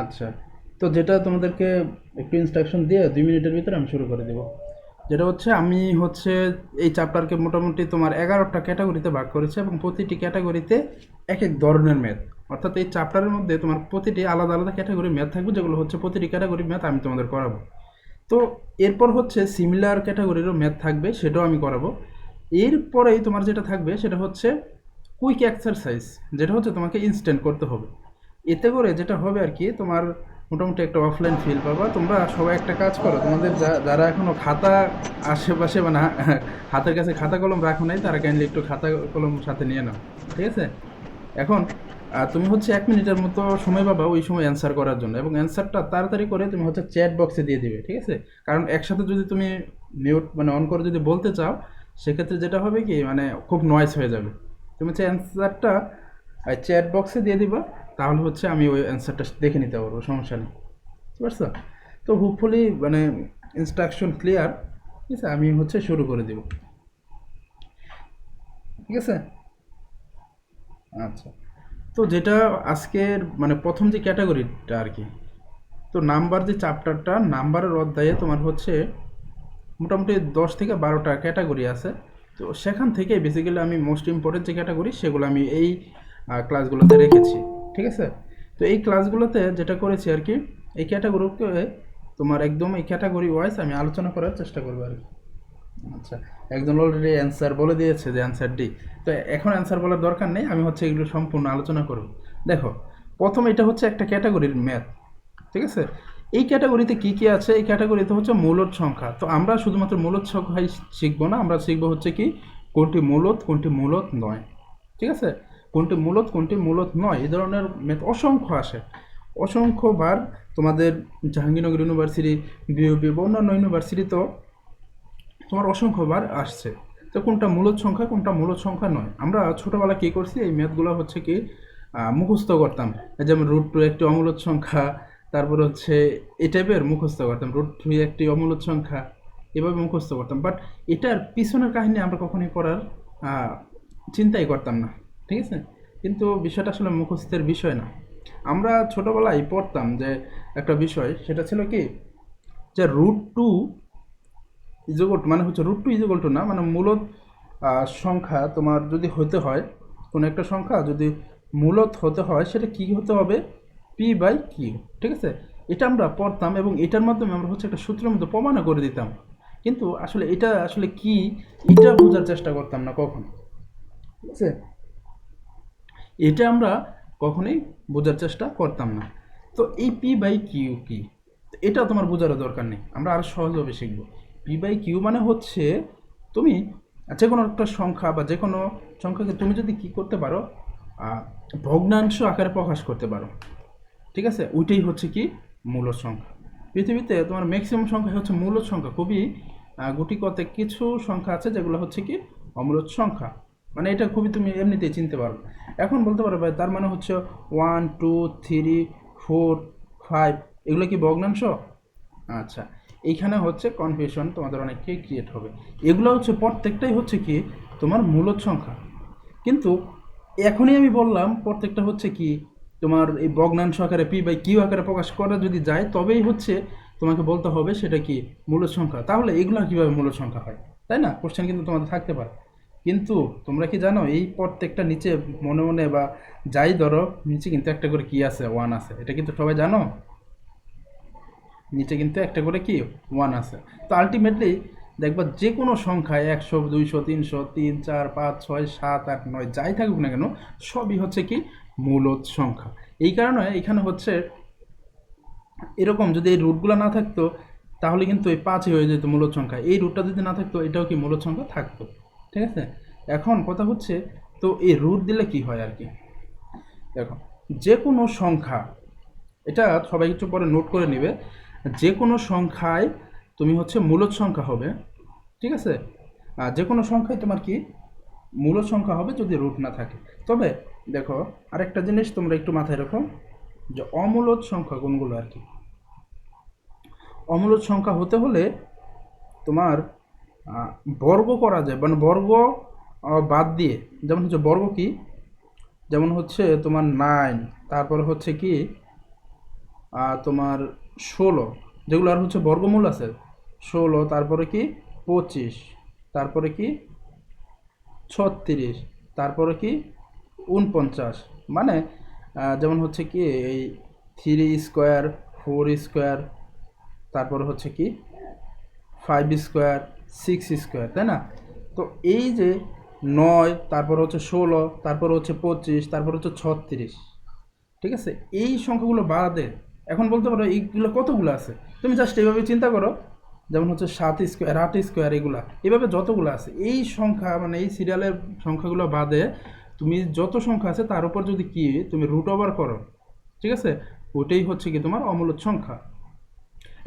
আচ্ছা, তো যেটা তোমাদেরকে একটু ইনস্ট্রাকশন দিয়ে 2 মিনিটের ভিতরে আমি শুরু করে দেব। যেটা হচ্ছে আমি হচ্ছে এই চ্যাপ্টারকে মোটামুটি তোমার 11টা ক্যাটাগরিতে ভাগ করেছে এবং প্রতিটি ক্যাটাগরিতে এক এক ধরনের ম্যাথ, অর্থাৎ এই চ্যাপ্টারের মধ্যে তোমার প্রতিটি আলাদা আলাদা ক্যাটাগরি ম্যাথ থাকবে, যেগুলো হচ্ছে প্রতিটি ক্যাটাগরি ম্যাথ আমি তোমাদের করাবো। তো এরপর হচ্ছে সিমিলার ক্যাটাগরিরও ম্যাথ থাকবে, সেটাও আমি করাবো। এরপরেই তোমার যেটা থাকবে সেটা হচ্ছে কুইক এক্সারসাইজ, যেটা হচ্ছে তোমাকে ইনস্ট্যান্ট করতে হবে। এতে করে যেটা হবে আর কি, তোমার মোটামুটি একটা অফলাইন ফিল পাবা। তোমরা সবাই একটা কাজ করো, তোমাদের যারা এখনো খাতা আশেপাশে মানে হাতের কাছে খাতা কলম রাখো নাই, তারা কাইন্ডলি একটু খাতা কলম সাথে নিয়ে নাও, ঠিক আছে? এখন তুমি হচ্ছে 1 মিনিটের মতো সময় পাবা ওই সময় অ্যান্সার করার জন্য, এবং অ্যান্সারটা তাড়াতাড়ি করে তুমি হচ্ছে চ্যাট বক্সে দিয়ে দিবে, ঠিক আছে? কারণ একসাথে যদি তুমি মিউট মানে অন করে যদি বলতে চাও, সেক্ষেত্রে যেটা হবে কি, মানে খুব নয়েজ হয়ে যাবে। তুমি হচ্ছে অ্যান্সারটা চ্যাট বক্সে দিয়ে দিবা, তাহলে হচ্ছে আমি ওই অ্যান্সারটা দেখে নিতে পারবো, সমস্যা নেই। বুঝতে পারছো? তো হোপফুলি মানে ইনস্ট্রাকশন ক্লিয়ার, ঠিক আছে? আমি হচ্ছে শুরু করে দিব, ঠিক আছে? আচ্ছা, তো যেটা আজকের মানে প্রথম যে ক্যাটাগরিটা আর কি, তো নাম্বার যে চ্যাপ্টারটা, নাম্বারের অধ্যায়ে তোমার হচ্ছে মোটামুটি 10 থেকে 12টা ক্যাটাগরি আছে। তো সেখান থেকে বেসিক্যালি আমি মোস্ট ইম্পর্টেন্ট যে ক্যাটাগরি সেগুলো আমি এই ক্লাসগুলোতে রেখেছি, ঠিক আছে? তো এই ক্লাসগুলোতে যেটা করেছি আর কি, এই ক্যাটাগরিকে তোমার একদম এই ক্যাটাগরি ওয়াইজ আমি আলোচনা করার চেষ্টা করবো আর কি। আচ্ছা, একজন অলরেডি অ্যান্সার বলে দিয়েছে যে অ্যান্সার ডি। তো এখন অ্যান্সার বলার দরকার নেই, আমি হচ্ছে এগুলো সম্পূর্ণ আলোচনা করব। দেখো, প্রথম এটা হচ্ছে একটা ক্যাটাগরির ম্যাথ, ঠিক আছে? এই ক্যাটাগরিতে কি কি আছে? এই ক্যাটাগরিতে হচ্ছে মূলদ সংখ্যা। তো আমরা শুধুমাত্র মূলদ সংখ্যাই শিখবো না, আমরা শিখবো হচ্ছে কি কোনটি মূলদ কোনটি মূলদ নয়, ঠিক আছে? কোনটি মূলদ কোনটি মূলদ নয়, এই ধরনের ম্যাথ অসংখ্য আসে, অসংখ্যবার। তোমাদের জাহাঙ্গীরনগর ইউনিভার্সিটি, বিউবি বা অন্যান্য ইউনিভার্সিটিতেও তোমার অসংখ্যবার আসছে। তো কোনটা মূলদ সংখ্যা কোনটা মূলদ সংখ্যা নয়, আমরা ছোটোবেলা কী করছি, এই ম্যাথগুলো হচ্ছে কি মুখস্থ করতাম। যেমন √2 একটি অমূলদ সংখ্যা, তারপর হচ্ছে এই টাইপের মুখস্থ করতাম। √3 একটি অমূলদ সংখ্যা, এভাবে মুখস্থ করতাম। বাট এটার পিছনের কাহিনী আমরা কখনোই পড়ার চিন্তাই করতাম না, ঠিক আছে? কিন্তু বিষয়টা আসলে মুখস্থের বিষয় না। আমরা ছোটোবেলায় পড়তাম যে একটা বিষয়, সেটা ছিল কি, যে √2 ইজোগোট মানে হচ্ছে √2 ইজোগোল টু না, মানে মূলত সংখ্যা তোমার যদি হতে হয়, কোনো একটা সংখ্যা যদি মূলত হতে হয়, সেটা কি হতে হবে? p/q, ঠিক আছে? এটা আমরা পড়তাম এবং এটার মাধ্যমে আমরা হচ্ছে একটা সূত্রের মধ্যে প্রমাণও করে দিতাম। কিন্তু আসলে এটা আসলে কি, এটা বোঝার চেষ্টা করতাম না কখন, ঠিক আছে? এটা আমরা কখনোই বোঝার চেষ্টা করতাম না। তো এই p/q কি, এটা তোমার বোঝারও দরকার নেই, আমরা আরো সহজভাবে শিখব। p/q মানে হচ্ছে তুমি যে কোনো একটা সংখ্যা বা যে কোনো সংখ্যাকে তুমি যদি কি করতে পারো, ভগ্নাংশ আকারে প্রকাশ করতে পারো, ঠিক আছে? ওইটাই হচ্ছে কি মূলদ সংখ্যা। পৃথিবীতে তোমার ম্যাক্সিমাম সংখ্যা হচ্ছে মূলদ সংখ্যা, খুবই গুটি কতে কিছু সংখ্যা আছে যেগুলো হচ্ছে কি অমূলদ সংখ্যা। মানে এটা খুবই তুমি এমনিতেই চিনতে পারো। এখন বলতে পারো ভাই, তার মানে হচ্ছে 1 2 3 4 5 এগুলো কি ভগ্নাংশ? আচ্ছা, এইখানে হচ্ছে কনফিউশন তোমাদের অনেককেই ক্রিয়েট হবে। এগুলো হচ্ছে প্রত্যেকটাই হচ্ছে কি তোমার মূলদ সংখ্যা, কিন্তু এখনই আমি বললাম প্রত্যেকটা হচ্ছে কি তোমার এই ভগ্নাংশ আকারে p/q আকারে প্রকাশ করা যদি যায়, তবেই হচ্ছে তোমাকে বলতে হবে সেটা কি মূলদ সংখ্যা। তাহলে এগুলো কিভাবে মূলদ সংখ্যা হয়, তাই না? কোশ্চেন কিন্তু তোমাদের থাকতে পারে। কিন্তু তোমরা কি জানো, এই প্রত্যেকটা নিচে মনে মনে বা যাই ধরো, নিচে কিন্তু একটা করে কি আছে, 1 আছে। এটা কিন্তু সবাই জানো, নিচে কিন্তু একটা করে কি 1 আছে। তো আলটিমেটলি দেখবা যে কোনো সংখ্যায় 100 200 300 3 4 5 6 7 8 9 যাই থাকুক না কেন, সবই হচ্ছে কি মূলদ সংখ্যা। এই কারণে এখানে হচ্ছে এরকম, যদি এই রুটগুলো না থাকতো তাহলে কিন্তু এই 5ই হয়ে যেত মূলদ সংখ্যা। এই রুটটা যদি না থাকতো, এটাও কি মূলদ সংখ্যা থাকতো, ঠিক আছে? এখন কথা হচ্ছে, তো এই রুট দিলে কি হয় আর কি, দেখো, যে কোনো সংখ্যা, এটা সবাই একটু পরে নোট করে নেবে, যে কোনো সংখ্যায় তুমি হচ্ছে মূলদ সংখ্যা হবে, ঠিক আছে? আর যে কোনো সংখ্যায় তোমার কি মূলদ সংখ্যা হবে যদি রুট না থাকে। তবে দেখো, আরেকটা জিনিস তোমরা একটু মাথায় রাখো, যে অমূলদ সংখ্যা কোনগুলো আর কি, অমূলদ সংখ্যা হতে হলে তোমার বর্গ করা যায়, মানে বর্গ বাদ দিয়ে। যেমন হচ্ছে বর্গ কি, যেমন হচ্ছে তোমার 9, তারপরে হচ্ছে কি তোমার 16, যেগুলো আর হচ্ছে বর্গমূল আছে 16, তারপরে কি 25, তারপরে কি 36, তারপরে কি 49, মানে যেমন হচ্ছে কি এই 3 স্কোয়ার, 4 স্কোয়ার, তারপরে হচ্ছে কি 5 স্কোয়ার, 6 স্কোয়ার, তাই না? তো এই যে 9, তারপর হচ্ছে 16, তারপর হচ্ছে 25, তারপর হচ্ছে 36, ঠিক আছে? এই সংখ্যাগুলো বাদে এখন বলতে পারো এইগুলো কতগুলো আছে, তুমি জাস্ট এইভাবে চিন্তা করো, যেমন হচ্ছে 7 স্কোয়ার, 8 স্কোয়ার, এগুলা এভাবে যতগুলো আছে এই সংখ্যা, মানে এই সিরিয়ালের সংখ্যাগুলো বাদে তুমি যত সংখ্যা আছে তার উপর যদি কি তুমি রুট ওভার করো, ঠিক আছে, ওটাই হচ্ছে কি তোমার অমূলদ সংখ্যা।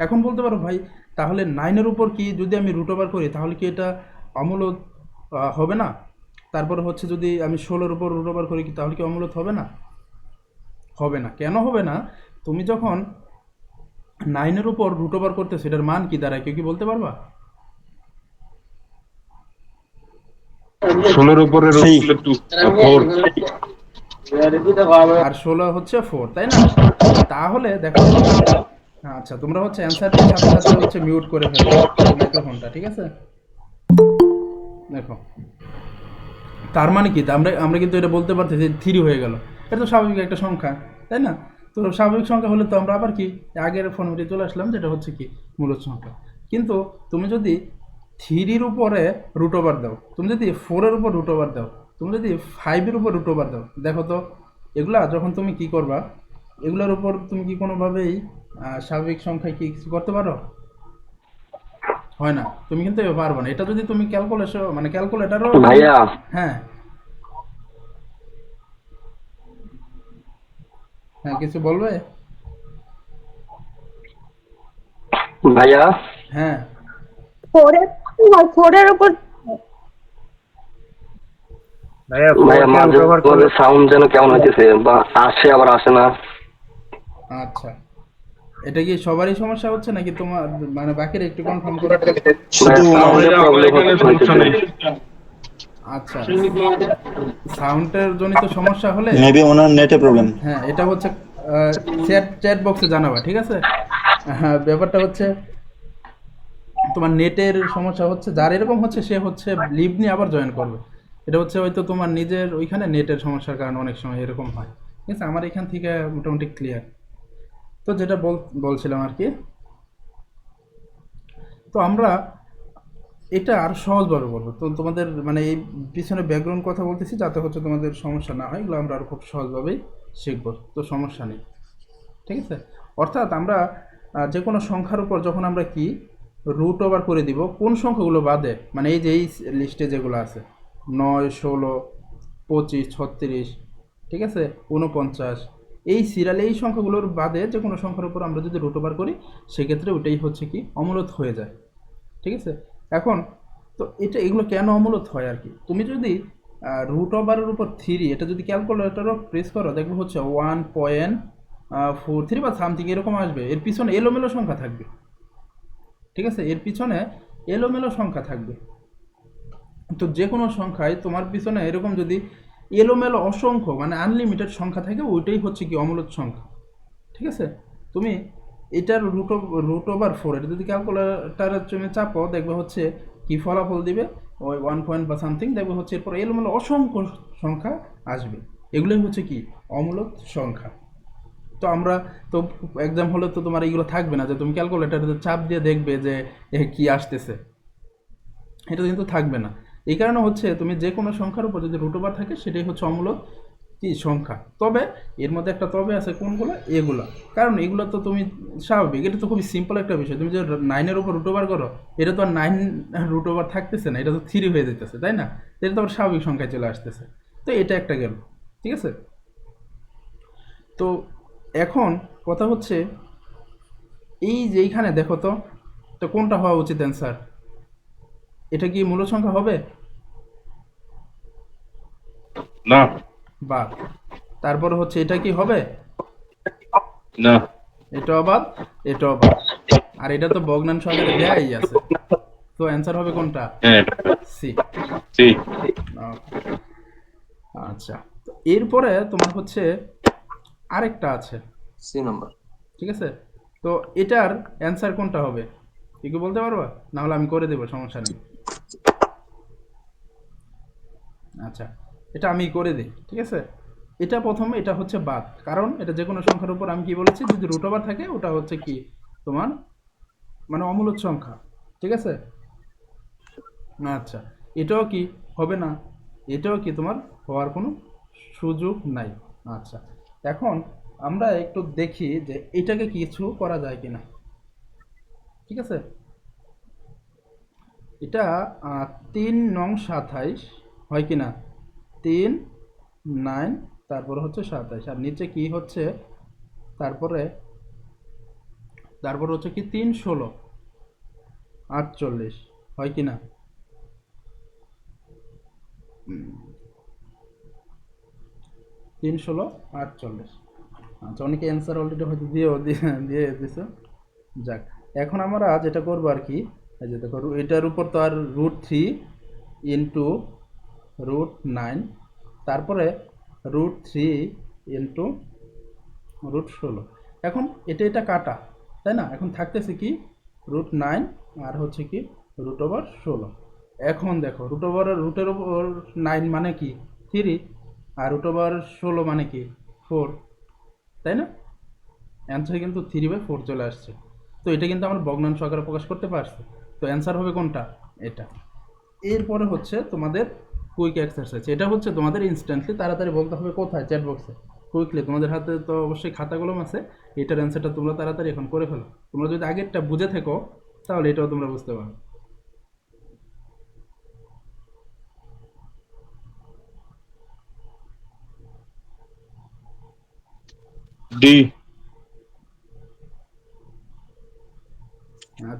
এখন বলতে পারো ভাই, তাহলে 9-এর উপর কি যদি আমি রুট ওভার করি তাহলে কি এটা অমূলদ হবে না? তারপর হচ্ছে যদি আমি 16-এর উপর রুট ওভার করি কি তাহলে কি অমূলদ হবে না? হবে না। কেন হবে না? তুমি যখন 9-এর উপর রুট ওভার করতেছো এটার মান কি দাঁড়ায়, কেউ কি বলতে পারবা? 16-র উপরে রুট করলে 4। আর 16 হচ্ছে 4, তাই না? তাহলে দেখো তো, আচ্ছা তোমরা হচ্ছে অ্যান্সারটির সাথে সাথে হচ্ছে মিউট করে ফেলো মাইক্রোফোনটা, ঠিক আছে? দেখো, তার মানে কি, আমরা আমরা কিন্তু এটা বলতে পারতেছি যে 3 হয়ে গেল, এটা তো স্বাভাবিক একটা সংখ্যা, তাই না? তো স্বাভাবিক সংখ্যা হলে তো আমরা আবার কি আগের ফর্মেটে চলে আসলাম, যেটা হচ্ছে কি মূলদ সংখ্যা। কিন্তু তুমি যদি 3-র উপরে রুট ওভার দাও, তুমি যদি 4-এর উপর রুট ওভার দাও, তুমি যদি 5-এর উপর রুট ওভার দাও, দেখো তো এগুলা যখন তুমি কি করবা, এগুলোর উপর তুমি কি কোনোভাবেই স্বাভাবিক সংখ্যায় কি কিছু করতে পারো? হয় না, তুমি কিন্তু এবার পারবে না। এটা যদি তুমি ক্যালকুলেশন মানে ক্যালকুলেটারও তুমি, ভাইয়া হ্যাঁ হ্যাঁ কিছু বলবে? ভাইয়া হ্যাঁ ফোরের ফোরের উপর ভাইয়া ভাইয়া 4 কে মাঝে রুট ওভার করলে মাঝে সাউন্ড যেন কেমন হইতেছে, বা আসে আবার আসে না। আচ্ছা, এটা কি সবারই সমস্যা হচ্ছে নাকি তোমার, মানে বাকিরা একটু কনফার্ম করো। ভাইয়া সাউন্ডের আমার প্রবলেম এখানে সমস্যা নেই। আচ্ছা, সাউন্ডের জনিত সমস্যা হলে মেবি ওনার নেটে প্রবলেম। হ্যাঁ এটা হচ্ছে চ্যাট চ্যাট বক্সে জানাবা, ঠিক আছে? হ্যাঁ ব্যাপারটা হচ্ছে তোমার নেটের সমস্যা হচ্ছে, যার এরকম হচ্ছে সে হচ্ছে লিভ নিয়ে আবার জয়েন করবে। এটা হচ্ছে হয়তো তোমার নিজের ওইখানে নেটের সমস্যার কারণে অনেক সময় এরকম হয়, ঠিক আছে? আমার এখান থেকে মোটামুটি ক্লিয়ার। তো যেটা বলছিলাম আর কি, তো আমরা এটা আর সহজভাবে বলবো, তো তোমাদের মানে এই পিছনে ব্যাকগ্রাউন্ড কথা বলতেছি যাতে হচ্ছে তোমাদের সমস্যা না হয়, এগুলো আমরা আর খুব সহজভাবেই শিখবো, তো সমস্যা নেই, ঠিক আছে? অর্থাৎ আমরা যে কোনো সংখ্যার উপর যখন আমরা কি রুট ওভার করে দিব, কোন সংখ্যাগুলো বাদে, মানে এই যে এই লিস্টে যেগুলো আছে 9, 16, 25, 36, ঠিক আছে, 49, এই সিরিয়ালে এই সংখ্যাগুলোর বাদে যে কোনো সংখ্যার উপর আমরা যদি রুট ওভার করি সেক্ষেত্রে ওইটাই হচ্ছে কি অমূলদ হয়ে যায়, ঠিক আছে? এখন তো এটা এগুলো কেন অমূলদ হয় আর কি, তুমি যদি রুট ওভারের উপর 3 এটা যদি ক্যালকুলেটরও প্রেস করো দেখবে হচ্ছে 1.43 বা সামথিং এরকম আসবে, এর পিছনে এলোমেলো সংখ্যা থাকবে, ঠিক আছে? এর পিছনে এলোমেলো সংখ্যা থাকবে। তো যে কোনো সংখ্যায় তোমার পিছনে এরকম যদি এলোমেলো অসংখ্য মানে আনলিমিটেড সংখ্যা থাকে ওইটাই হচ্ছে কি অমূলদ সংখ্যা, ঠিক আছে? তুমি এটার রুট ওভার 4 এটা যদি ক্যালকুলেটারের জন্য চাপো দেখবে হচ্ছে কি ফলাফল দিবে, ওই 1 পয়েন্ট বা সামথিং, দেখবে হচ্ছে এরপর এলোমেলো অসংখ্য সংখ্যা আসবে, এগুলোই হচ্ছে কি অমূলদ সংখ্যা। তো আমরা তো এক্সাম হলে তো তোমার এইগুলো থাকবে না যে তুমি ক্যালকুলেটারে চাপ দিয়ে দেখবে যে কি আসতেছে, এটা কিন্তু থাকবে না। এই কারণে হচ্ছে তুমি যে কোনো সংখ্যার উপর যদি রুট ওভার থাকে সেটাই হচ্ছে অমূলক কি সংখ্যা। তবে এর মধ্যে একটা তবে আছে, কোনগুলো? এগুলো, কারণ এগুলো তো তুমি স্বাভাবিক, এটা তো খুবই সিম্পল একটা বিষয়, তুমি যে 9-এর উপর রুট ওভার করো এটা তো আর 9 রুট ওভার থাকতেছে না, এটা তো 3 হয়ে যেতেছে, তাই না? এটা তো আবার স্বাভাবিক সংখ্যায় চলে আসতেছে, তো এটা একটা গেল, ঠিক আছে? তো এখন কথা হচ্ছে এই যে এইখানে দেখো তো, তো কোনটা হওয়া উচিত অ্যান্সার? এটা কি মূল সংখ্যা হবে? না বাদ। তারপর হচ্ছে এটা কি হবে? না এটাও বাদ, এটাও বাদ, আর এটা তো ভগ্নাংশ আকারে দেয়াই আছে, তো অ্যান্সার হবে কোনটা? হ্যাঁ সি। সি। আচ্ছা, তো এরপরে তোমার হচ্ছে আরেকটা আছে, সি নাম্বার। ঠিক আছে? তো এটার অ্যান্সার কোনটা হবে কি বলতে পারবা? না হলে আমি করে দেবো, সমস্যা নেই। আচ্ছা, এটা আমি করে দিই, ঠিক আছে? এটা প্রথমে এটা হচ্ছে বাদ, কারণ এটা যে কোনো সংখ্যার উপর আমি কি বলেছি, যদি রুট ওভার থাকে ওটা হচ্ছে কি তোমার মানে অমূলদ সংখ্যা, ঠিক আছে? আচ্ছা, এটাও কি হবে না, এটাও কি তোমার হওয়ার কোনো সুযোগ নাই। আচ্ছা, এখন আমরা একটু দেখি যে এটাকে কিছু করা যায় কিনা, ঠিক আছে? এটা 3 9 27 হয় কি না, 3 9 তারপরে হচ্ছে 27 আর নিচে কি হচ্ছে, তারপরে তারপরে হচ্ছে কি 3 16 48 হয় কি না? 3 16 48। আচ্ছা, অনেকে অ্যান্সার অলরেডি হয়তো দিয়ে দিছে। যাক, এখন আমরা যেটা করবো আর কি, এই যে দেখো এটার উপর তো আর √3 ইন্টু √9, তারপরে √3 ইন্টু √16। এখন এটা কাটা, তাই না? এখন থাকতেছে কি √9 আর হচ্ছে কি √16। এখন দেখো রুটের উপর 9 মানে কি 3, আর √16 মানে কি 4, তাই না? অ্যান্সার কিন্তু 3/4 চলে আসছে। তো এটা কিন্তু আমরা ভগ্নাংশ আকারে প্রকাশ করতে পারছি। তো অ্যান্সার হবে কোনটা? এটা। এরপরে হচ্ছে তোমাদের কুইক এক্সারসাইজ। এটা হচ্ছে তোমাদের ইনস্ট্যান্টলি তাড়াতাড়ি বলতে হবে কোথায়, চ্যাট বক্সে কুইকলি। তোমাদের হাতে তো অবশ্যই খাতা কলম আছে, এটার অ্যান্সারটা তোমরা তাড়াতাড়ি এখন করে ফেলো। তোমরা যদি আগেরটা বুঝে থাকো তাহলে এটাও তোমরা বুঝতে পারো। ডি।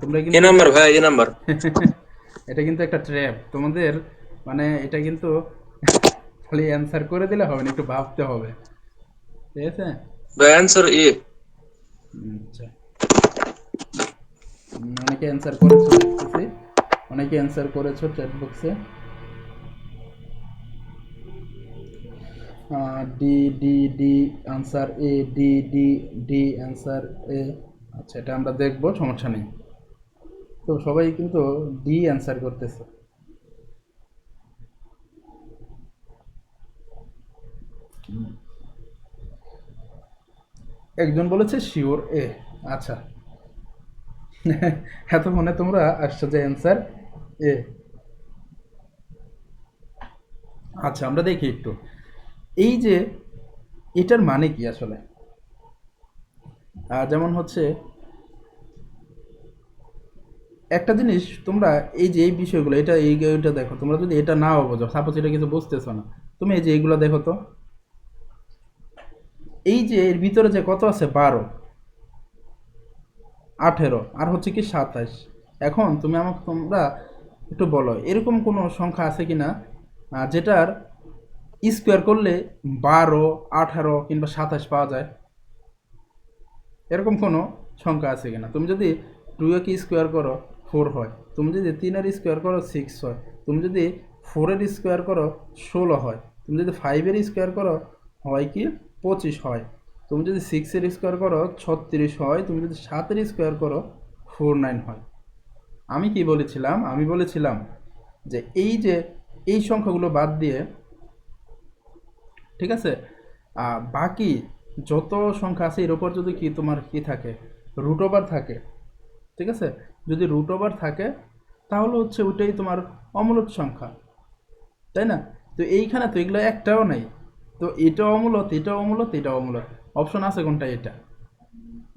তোমরা এ কিন্তু নাম্বার ভাই, এ নাম্বার। এটা কিন্তু একটা ট্র্যাপ তোমাদের, মানে এটা কিন্তু খালি অ্যান্সার করে দিলে হবে না, একটু ভাবতে হবে, ঠিক আছে? ভাই অ্যান্সার এ। আচ্ছা, অনেকে অ্যান্সার করেছো দেখতেছি, অনেকে অ্যান্সার করেছো চ্যাট বক্সে। ডি ডি ডি আনসার এ, ডি ডি ডি আনসার এ। আচ্ছা, এটা আমরা দেখবো, সমস্যা নেই। তো সবাই কিন্তু ডি অ্যান্সার করতেছে। একজন বলেছে শিওর এ। আচ্ছা, এতক্ষণে তোমরা আসছো যে অ্যান্সার এ। আচ্ছা, আমরা দেখি একটু এই যে এটার মানে কি আসলে। যেমন হচ্ছে একটা জিনিস তোমরা এই যে এই বিষয়গুলো, এইটা দেখো, তোমরা যদি এটা নাও বোঝো, সাপোজ এটা কিছু বুঝতেছো না, তুমি এই যে এইগুলো দেখো তো, এই যে এর ভিতরে যে কত আছে 12 18 আর হচ্ছে কি 27। এখন তুমি আমাকে তোমরা একটু বলো এরকম কোনো সংখ্যা আছে কি না যেটার স্কোয়ার করলে 12 18 কিংবা 27 পাওয়া যায়? এরকম কোনো সংখ্যা আছে কিনা? তুমি যদি 2 কে স্কোয়ার করো 4 হয়, তুমি যদি 3 স্কোয়ার করো 6 হয়, তুমি যদি 4 স্কোয়ার করো 16 হয়, তুমি যদি 5 স্কোয়ার করো হয় কি 25 হয়, তুমি যদি 6 স্কোয়ার করো 36 হয়, তুমি যদি 7 স্কোয়ার করো 49 হয়। আমি কি বলেছিলাম? আমি বলেছিলাম যে এই সংখ্যাগুলো বাদ দিয়ে, ঠিক আছে, বাকি যত সংখ্যা আছে এর উপর যদি কি তোমার কি থাকে, রুট ওভার থাকে, ঠিক আছে? যদি রুট ওভার থাকে তাহলে হচ্ছে ওইটাই তোমার অমূলদ সংখ্যা, তাই না? তো এইখানে তো এগুলো একটাও নাই, তো এটাও অমূলদ, এটাও অমূলদ, এটাও অমূলদ। অপশন আছে কোনটা? এটা,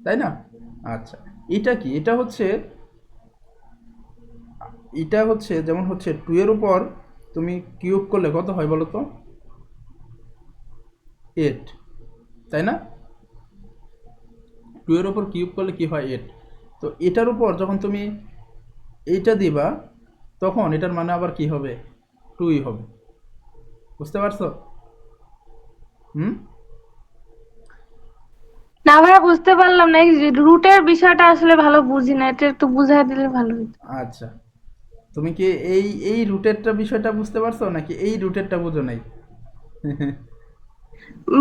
তাই না? আচ্ছা, এটা কি? এটা হচ্ছে যেমন হচ্ছে 2 এর উপর তুমি কিউব করলে কত হয় বলো তো? 8, তাই না? 2 এর উপর কিউব করলে কি হয়? 8। তো এটার উপর যখন তুমি এইটা দিবা তখন এটার মানে আবার কি হবে? 2ই হবে। বুঝতে পারছো? হুম? না ভাইয়া, বুঝতে পারলাম না, এই রুটের বিষয়টা আসলে ভালো বুঝি না, এটা একটু বুঝাই দিলে ভালো হতো। আচ্ছা, তুমি কি এই রুটেরটা বিষয়টা বুঝতে পারছো নাকি এই রুটেরটা বুঝো নাই?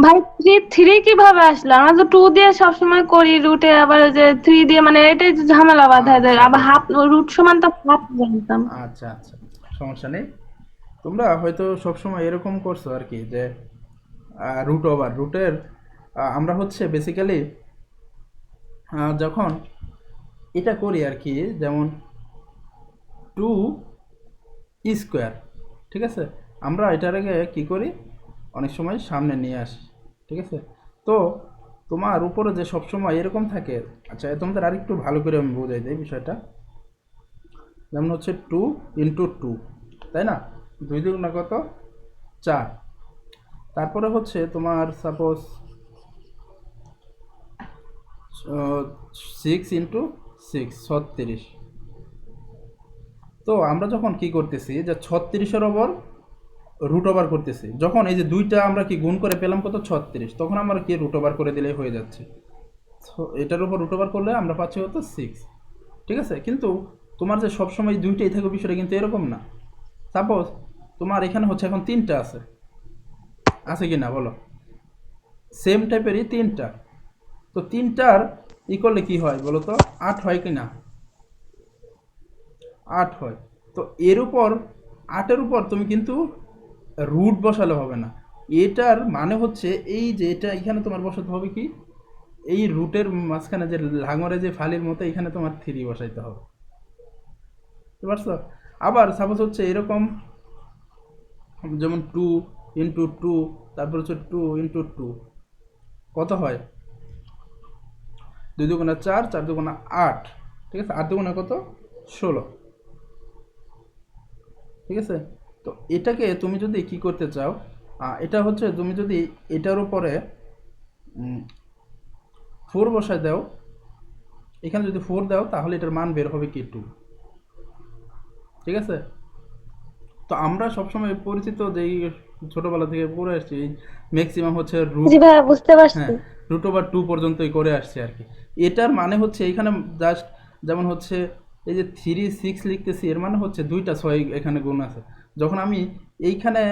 ভাই থ্রি কিভাবে আসলো? আমরা তো 2 দিয়ে সবসময় করি রুটে, আবার ওই যে 3 দিয়ে, মানে এটাই তো ঝামেলা বাঁধায় দেয়। আচ্ছা আবার দেখো, হাফ রুট সমান তো হাফ জানতাম। আচ্ছা আচ্ছা, সমস্যা নেই। তোমরা হয়তো সবসময় এরকম করছো আর কি, যে রুট ওভার রুটের আমরা হচ্ছে বেসিক্যালি যখন এটা করি আর কি, যেমন 2 স্কোয়ার, ঠিক আছে, আমরা এটার আগে কী করি, অনেক সময় সামনে নিয়ে আসি, ঠিক আছে। তো তোমার উপরে যে সবসময় এরকম থাকে, আচ্ছা তোমাদের আরেকটু ভালো করে আমি বোঝাই দিই বিষয়টা। যেমন হচ্ছে 2 × 2, তাই না, 2 দুগুণে কত, 4। তারপরে হচ্ছে তোমার সাপোজ 6 × 6, 36। তো আমরা যখন কি করতেছি, যে 36-এর ওপর রুট ওভার করতেছি, যখন এই যে দুইটা আমরা কি গুণ করে পেলাম কত, 36, তখন আমরা কি রুট ওভার করে দিলেই হয়ে যাচ্ছে। তো এটার উপর রুট ওভার করলে আমরা পাচ্ছি কত, 6, ঠিক আছে। কিন্তু তোমার যে সবসময় দুইটাই থাকবে বিষয়টা কিন্তু এরকম না। সাপোজ তোমার এখানে হচ্ছে এখন 3টা আছে, আছে কি না বলো, সেম টাইপেরই 3টা। তো 3টার ই করলে কি হয় বলো তো, 8 হয় কি না, 8 হয়। তো এর উপর 8-এর উপর তুমি কিন্তু রুট বসালে হবে না। এটার মানে হচ্ছে এই যে এটা এখানে তোমার বসাতে হবে কি, এই রুটের মাঝখানে যে লাঙরে যে ফালির মতো এখানে তোমার 3 বসাইতে হবে, বুঝতে পারছো। আবার সাপোজ হচ্ছে এরকম, যেমন 2 × 2, তারপর হচ্ছে 2 × 2 কত হয়, 2 দুগুণে 4, 4 দুগুণে 8, ঠিক আছে, 8 দুগুণে কত, 16, ঠিক আছে। তো এটাকে তুমি যদি কি করতে চাও, এটা হচ্ছে তুমি যদি এটার উপরে 4 বসায় দাও, এখানে যদি 4 দাও তাহলে এটার মান বের হবে কি, 2, ঠিক আছে। তো আমরা সবসময় পরিচিত যেই ছোটবেলা থেকে পড়ে আসছি, ম্যাক্সিমাম হচ্ছে রুট, জি ভাইয়া, বুঝতে পারছি। হ্যাঁ, √2 পর্যন্তই করে আসছে আর কি। এটার মানে হচ্ছে এইখানে জাস্ট, যেমন হচ্ছে এই যে 3, 6 লিখতেছি, এর মানে হচ্ছে 2টা 6 এখানে গুণ আছে। যখন আমি এইখানে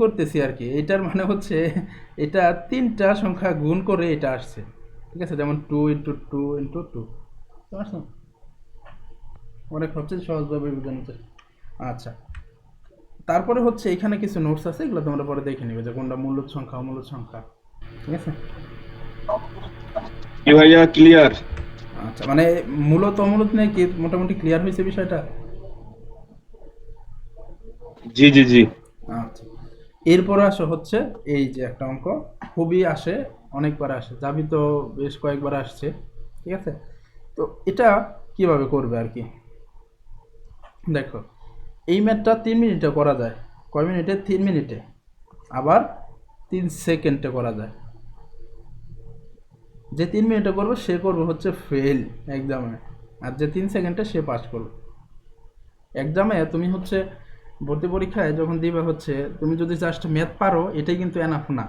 করতেছি আর কি, এটার মানে হচ্ছে এটা 3টা সংখ্যা গুণ করে এটা আসছে, ঠিক আছে। যেমন 2 × 2 × 2, বুঝতে পারছো, অনেক সবচেয়ে সহজভাবে বোঝানো যায়। আচ্ছা, তারপরে হচ্ছে এখানে কিছু নোটস আছে, এগুলো তোমরা পরে দেখে নিবে যে কোনটা মূলদ সংখ্যা অমূলদ সংখ্যা, ঠিক আছে। কি ভাইয়া ক্লিয়ার? আচ্ছা, মানে মূলত অমূলত নিয়ে কি মোটামুটি ক্লিয়ার হয়েছে বিষয়টা? জি জি জি। আচ্ছা, এরপরে আসে হচ্ছে এই যে একটা অঙ্ক, খুবই আসে, অনেকবার আসে, যাবি তো বেশ কয়েকবার আসছে, ঠিক আছে। তো এটা কিভাবে করবে আর কি, দেখো এই ম্যাথটা 3 মিনিটে করা যায়, কয় মিনিটে, 3 মিনিটে, আবার 3 সেকেন্ডে করা যায়। যে 3 মিনিটে করবে সে করবে হচ্ছে ফেল এক্সামে, আর যে 3 সেকেন্ডে সে পাস করবে এক্সামে। তুমি হচ্ছে ভর্তি পরীক্ষায় যখন দিবে হচ্ছে, তুমি যদি জাস্ট ম্যাথ পারো এটাই কিন্তু এনাফ না,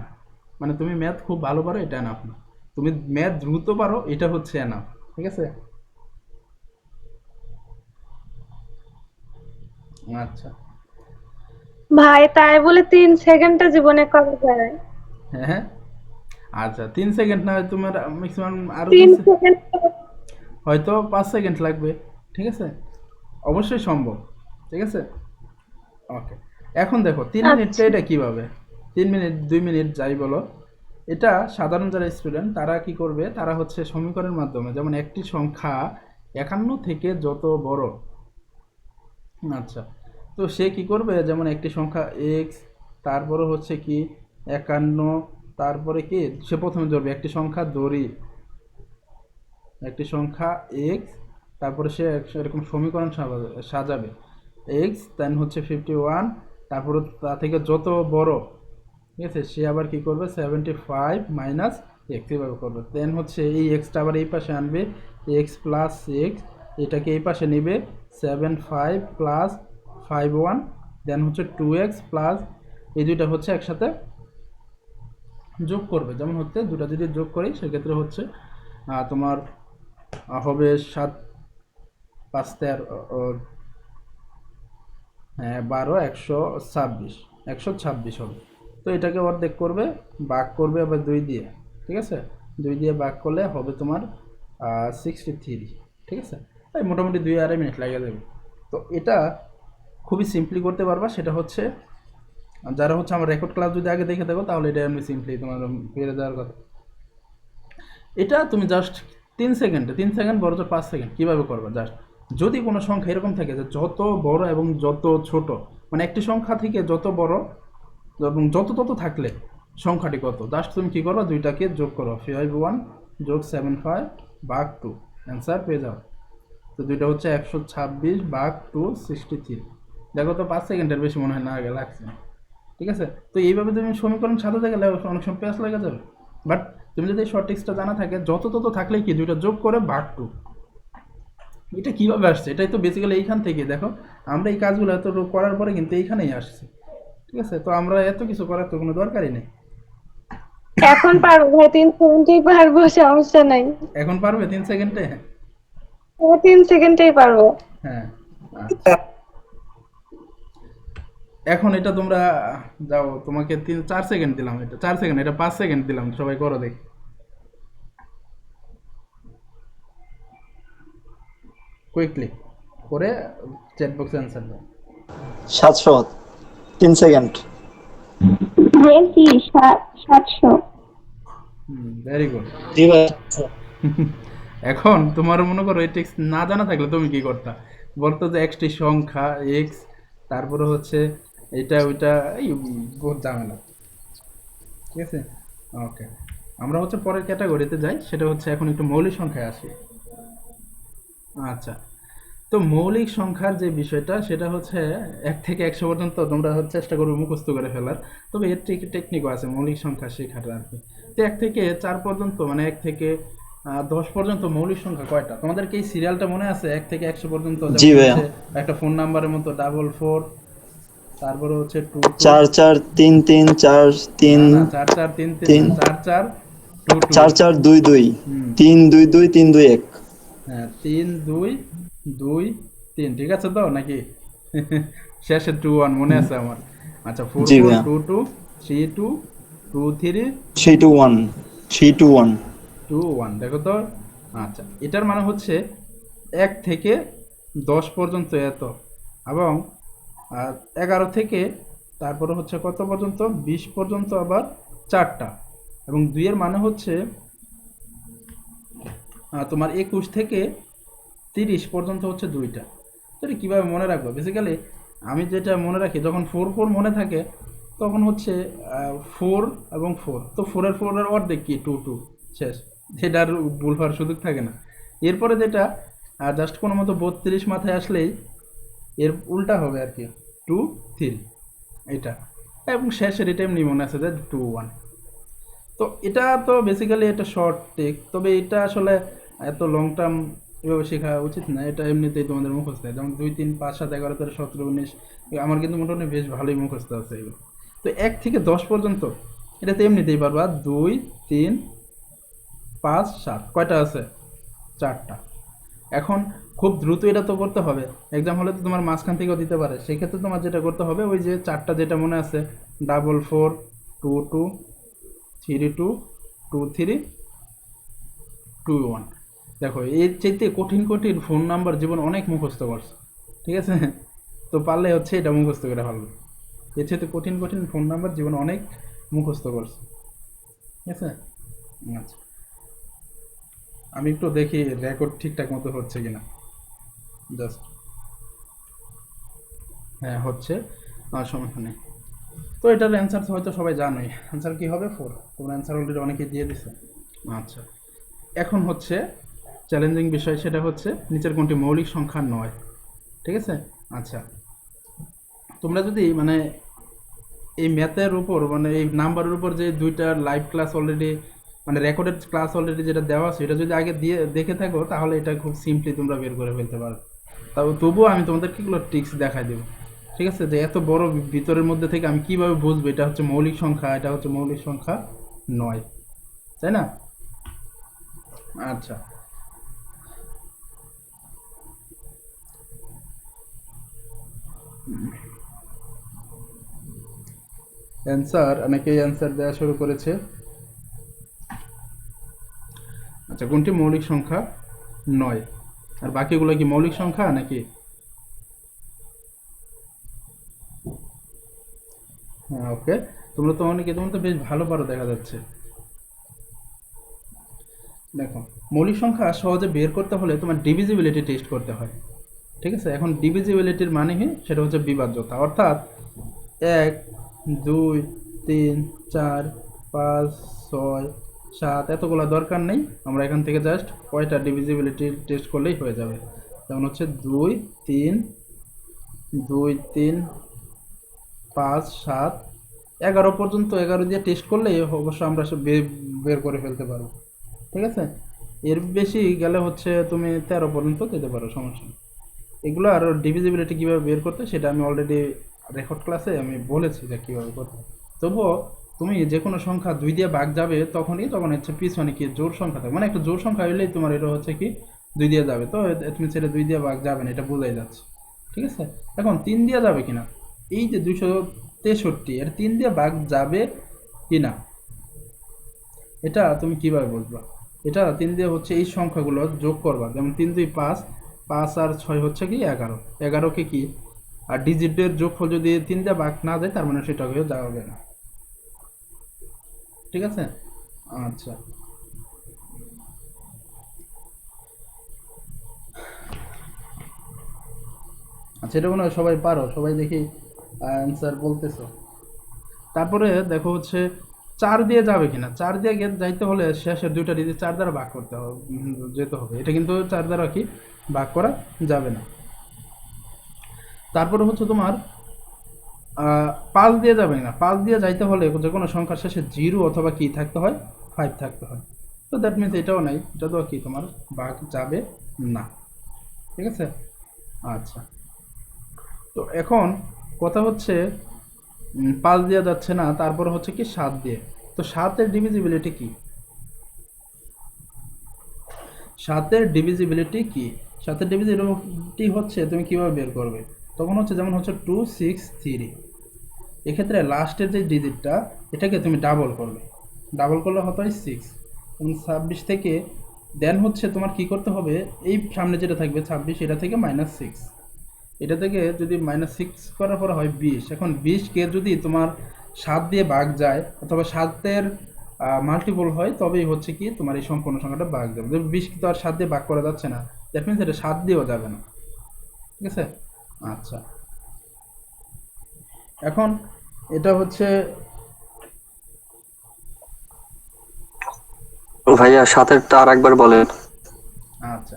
মানে তুমি ম্যাথ খুব ভালো পারো এটা এনাফ না, তুমি ম্যাথ দ্রুত পারো এটা হচ্ছে এনাফ, ঠিক আছে। আচ্ছা, ভাই তাই বলে 3 সেকেন্ডটা জীবনে করা যায়? হ্যাঁ হ্যাঁ, আচ্ছা 3 সেকেন্ড না হয় তোমার, ম্যাক্সিমাম আরও 3 সেকেন্ড? হয়তো 5 সেকেন্ড লাগবে, ঠিক আছে, অবশ্যই সম্ভব, ঠিক আছে। ওকে, এখন দেখো 3 মিনিটটা আচ্ছা, এটা কিভাবে, 3 মিনিট 2 মিনিট যাই বলো, এটা সাধারণ যারা স্টুডেন্ট তারা কি করবে, তারা হচ্ছে সমীকরণের মাধ্যমে, যেমন একটি সংখ্যা 51 থেকে যত বড়, আচ্ছা, তো সে কি করবে, যেমন একটি সংখ্যা এক্স, তারপরে হচ্ছে কি 51, তারপরে কি সে প্রথমে ধরবে একটি সংখ্যা ধরি, একটি সংখ্যা এক্স, তারপরে সে এরকম সমীকরণ সাজাবে, এক্স দেন হচ্ছে 51, তারপরে তা থেকে যত বড়, ঠিক আছে, সে আবার কি করবে 75 মাইনাস এক্স, এভাবে করবে। দেন হচ্ছে এই এক্সটা আবার এই পাশে আনবে, এক্স প্লাস এক্স, এটাকে এই পাশে নেবে 75 প্লাস 51, দেন হচ্ছে 2x প্লাস, এই দুইটা হচ্ছে একসাথে যোগ করবে, যেমন হচ্ছে দুটা যদি যোগ করি সেক্ষেত্রে হচ্ছে তোমার হবে 7 5 13, হ্যাঁ 12, 126, 126 হবে। তো এটাকে অর্ধেক করবে, ভাগ করবে আবার 2 দিয়ে, ঠিক আছে? 2 দিয়ে ভাগ করলে হবে তোমার 63, ঠিক আছে? এই মোটামুটি 2-2.5 মিনিট লেগে যাবে। তো এটা খুবই সিম্পলি করতে পারবা, সেটা হচ্ছে যারা হচ্ছে আমার রেকর্ড ক্লাস যদি আগে দেখে থাকো তাহলে এটা এমনি সিম্পলি তোমার পেরে যাওয়ার কথা। এটা তুমি জাস্ট 3 সেকেন্ড বড় 5 সেকেন্ড কীভাবে করবা, জাস্ট যদি কোনো সংখ্যা এরকম থাকে যে যত বড় এবং যত ছোট, মানে একটি সংখ্যা থেকে যত বড় এবং যত তত থাকলে সংখ্যাটি কত, জাস্ট তুমি কী করো, দুইটাকে যোগ করো, 51 যোগ 75 ভাগ 2, অ্যান্সার পেয়ে যাও। তো দুইটা হচ্ছে 126 ভাগ 263। দেখো তো 5 সেকেন্ডের বেশি মনে হয় না আগে লাগছে, ঠিক আছে? তো এইভাবে তুমি সমীকরণ সাজাতে গেলে অনেক সময় পেঁয়াজ লেগে যাবে, বাট তুমি যদি শর্ট ট্রিক্সটা জানা থাকে যত তত থাকলেই কি দুইটা যোগ করে ভাগ 2। এটা কীভাবে আসছে, এটাই তো বেসিক্যালি এইখান থেকে দেখো আমরা এই কাজগুলো এত করার পরে কিন্তু এইখানেই আসছে, ঠিক আছে? তো আমরা এত কিছু করার তো কোনো দরকারই নেই। এখন পারবো ভাই, 3 সেকেন্ডেই পারবো, সমস্যা নাই। এখন পারবে 3 সেকেন্ডে? 3 সেকেন্ডেই পারবো। হ্যাঁ, আচ্ছা। এখন এটা তোমরা যাও, তোমাকে 4 সেকেন্ড দিলাম, এটা 4 সেকেন্ড, এটা 5 সেকেন্ড দিলাম, সবাই করো দেখি। কুইকলি করে চ্যাট বক্সে অ্যান্সার দাও। 700 3 সেকেন্ড। বলছি 700। Very good. জি ভাই। এখন তোমার মনে করো এই টেক্সট না জানা থাকলে তুমি কি করতা, বলতো যে একটি সংখ্যা এক্স, তারপরে হচ্ছে এটা ওইটা, এই বহুত ঝামেলা, ঠিক আছে? ওকে, আমরা হচ্ছে পরের ক্যাটাগরিতে যাই, সেটা হচ্ছে এখন একটু মৌলিক সংখ্যায় আসি। আচ্ছা, তো মৌলিক সংখ্যার যে বিষয়টা সেটা হচ্ছে 1 থেকে 100 পর্যন্ত তোমরা হচ্ছে চেষ্টা করবে মুখস্থ করে ফেলার, তবে এর টেকনিকও আছে মৌলিক সংখ্যা শেখাটা আর কি। তো 1 থেকে 4 পর্যন্ত, মানে 1 থেকে 10 পর্যন্ত মৌলিক সংখ্যা কয়টা তোমাদের কি সিরিয়ালটা মনে আছে? 1 থেকে 100 পর্যন্ত, জি যেমন ভাইয়া। হচ্ছে একটা ফোন নাম্বারের মতো 44, তারপরে হচ্ছে 2 4 4 3 3 4 3 4 4 3 3 তিন 4 4 2 2, 4 4 2 2 3 2 2 3 2 1। হ্যাঁ 3 2 2 3, ঠিক আছে তো নাকি? শেষে 2 1 মনে আছে আমার। আচ্ছা 4 জি 4 ভাইয়া। 2 2 3 2 2 3 3 2 1 3 2 1। 2 1, দেখো তো। আচ্ছা, এটার মানে হচ্ছে 1 থেকে 10 পর্যন্ত এত, এবং 11 থেকে তারপরে হচ্ছে কত পর্যন্ত, 20 পর্যন্ত আবার 4টা, এবং 2 এর মানে হচ্ছে তোমার 21 থেকে 30 পর্যন্ত হচ্ছে 2টা। তো এটা কীভাবে মনে রাখবো? বেসিক্যালি আমি যেটা মনে রাখি, যখন 4 4 মনে থাকে তখন হচ্ছে 4 এবং 4, তো 4 এর অর্ধেক কি 2 2, শেষ, সেটার ভুল হওয়ার সুযোগ থাকে না। এরপরে যেটা জাস্ট কোনো মতো 32 মাথায় আসলেই এর উল্টা হবে আর কি, 2 3, এটা, এবং শেষের এটা এমনি মনে আছে যে 2 1। তো এটা তো বেসিক্যালি এটা শর্ট টেক, তবে এটা আসলে এত লং টার্ম এভাবে শেখা উচিত না, এটা এমনিতেই তোমাদের মুখস্থ, যেমন 2 3 5 7 11 13 17 19, আমার কিন্তু মোটামুটি বেশ ভালোই মুখস্থ আছে এগুলো। তো 1 থেকে 10 পর্যন্ত এটা তো এমনিতেই পারবা, 2 3 5 7, কয়টা আছে? 4টা। এখন খুব দ্রুত এটা তো করতে হবে, এক্সাম হলে তো তোমার মাঝখান থেকেও দিতে পারে, সেই ক্ষেত্রে তোমার যেটা করতে হবে ওই যে 4টা যেটা মনে আছে, 4 4 2 2 3 2 2 3 2 1। দেখো এর চাইতে কঠিন কঠিন ফোন নাম্বার জীবন অনেক মুখস্থ করছে, ঠিক আছে? তো পারলে হচ্ছে এটা মুখস্থ করে ফেলবে, এর চাইতে কঠিন কঠিন ফোন নাম্বার জীবন অনেক মুখস্থ করছে, ঠিক আছে? আচ্ছা, আমি একটু দেখি রেকর্ড ঠিকঠাক মতো হচ্ছে কিনা, জাস্ট, হ্যাঁ হচ্ছে, আর সমস্যা নেই। তো এটার অ্যান্সার হয়তো সবাই জানোই, অ্যান্সার কী হবে 4, তোমরা অ্যান্সার অলরেডি অনেকেই দিয়ে দিছে। আচ্ছা, এখন হচ্ছে চ্যালেঞ্জিং বিষয়, সেটা হচ্ছে নিচের কোনটি মৌলিক সংখ্যা নয়, ঠিক আছে? আচ্ছা, তোমরা যদি মানে এই ম্যাথের উপর, মানে এই নাম্বারের উপর যে 2টা লাইভ ক্লাস অলরেডি, মানে রেকর্ডেড ক্লাস অলরেডি যেটা দেওয়া আছে, এটা যদি আগে দিয়ে দেখে থাকো তাহলে এটা খুব সিম্পলি তোমরা বের করে ফেলতে পারো। তবুও আমি তোমাদেরকে এগুলো ট্রিক্স দেখাই দেবো, ঠিক আছে? যে এত বড় ভিতরের মধ্যে থেকে আমি কিভাবে বুঝবো এটা হচ্ছে মৌলিক সংখ্যা, এটা হচ্ছে মৌলিক সংখ্যা নয়, তাই না? আচ্ছা, অ্যান্সার, অনেকেই অ্যান্সার দেওয়া শুরু করেছে। আচ্ছা, কোনটি মৌলিক সংখ্যা নয়? আর বাকিগুলো কি মৌলিক সংখ্যা নাকি? হ্যাঁ, ওকে, তোমরা তো বেশ ভালো পারো দেখা যাচ্ছে। দেখো, মৌলিক সংখ্যা সহজে বের করতে হলে তোমার ডিভিজিবিলিটি টেস্ট করতে হয়, ঠিক আছে? এখন ডিভিজিবিলিটির মানে কি, সেটা হচ্ছে বিভাজ্যতা, অর্থাৎ 1, 2, 3, 4, 5, 6, 7 এতগুলো দরকার নেই। আমরা এখান থেকে জাস্ট কয়টা ডিভিজিবিলিটি টেস্ট করলেই হয়ে যাবে। যেমন হচ্ছে 2, 3, 2, 3, 5, 7, 11 পর্যন্ত 11 দিয়ে টেস্ট করলেই অবশ্য আমরা বের করে ফেলতে পারবো, ঠিক আছে? এর বেশি গেলে হচ্ছে তুমি 13 পর্যন্ত যেতে পারো, সমস্যা নেই। এগুলো আর ডিভিজিবিলিটি কীভাবে বের করতে সেটা আমি অলরেডি রেকর্ড ক্লাসে আমি বলেছি যে কীভাবে করতে। তবুও তুমি যে কোনো সংখ্যা 2 দিয়ে ভাগ যাবে তখন হচ্ছে পিছনে কি জোড় সংখ্যা থাকে, মানে একটা জোড় সংখ্যা হইলেই তোমার এটা হচ্ছে কি 2 দিয়ে যাবে, তো তুমি সেটা 2 দিয়ে ভাগ যাবে না, এটা বোঝাই যাচ্ছে, ঠিক আছে? এখন 3 দিয়ে যাবে কিনা, এই যে 263 এর 3 দিয়ে ভাগ যাবে কিনা এটা তুমি কিভাবে বুঝবা? এটা 3 দিয়ে হচ্ছে এই সংখ্যাগুলো যোগ করবা, যেমন 3, 2, 5, 5 আর 6 হচ্ছে কি 11, 11কে কি আর ডিজিটের যোগফল যদি 3 দিয়ে ভাগ না যায় তার মানে সেটা হয়ে যাবে না, ঠিক আছে? আচ্ছা, আচ্ছা, এটা মনে হয় সবাই পারো, সবাই দেখি অ্যান্সার বলতেছো। তারপরে দেখো হচ্ছে 4 দিয়ে যাবে কিনা, 4 দিয়ে যাইতে হলে শেষের 2টা ডিজিট 4 দ্বারা ভাগ করতে হবে, যেতে হবে, এটা কিন্তু 4 দ্বারা কি ভাগ করা যাবে না। তারপরে হচ্ছে তোমার 5 দিয়ে যাবে না, 5 দিয়ে যাইতে হলে যে কোনো সংখ্যার শেষে 0 অথবা কি থাকতে হয়, 5 থাকতে হয়, তো দ্যাট মিনস এটাও নাই, এটা তো কি তোমার ভাগ যাবে না, ঠিক আছে? আচ্ছা, তো এখন কথা হচ্ছে 5 দিয়ে যাচ্ছে না, তারপরে হচ্ছে কি 7 দিয়ে, তো 7 এর ডিভিজিবিলিটি কি? 7 এর ডিভিজিবিলিটি কি? 7 এর ডিভিজিবিলিটি হচ্ছে তুমি কিভাবে বের করবে, তখন হচ্ছে যেমন হচ্ছে 2, 6, 3, এক্ষেত্রে লাস্টের যে ডিজিটটা এটাকে তুমি ডাবল করবে, ডাবল করলে হতো 6, এবং 26 থেকে দেন হচ্ছে তোমার কি করতে হবে, এই সামনে যেটা থাকবে 26 এটা থেকে -6, এটা থেকে যদি -6 করার পর হয় 20, এখন 20কে যদি তোমার 7 দিয়ে ভাগ যায় অথবা 7-এর মাল্টিপল হয় তবেই হচ্ছে কি তোমার এই সম্পূর্ণ সংখ্যাটা ভাগ যাবে, 20 তো আর 7 দিয়ে ভাগ করা যাচ্ছে না, দ্যাট মিনস এটা 7 দিয়েও যাবে না, ঠিক আছে? আচ্ছা, এখন এটা হচ্ছে ভাইয়া 7-এরটা আর একবার বলেন। আচ্ছা,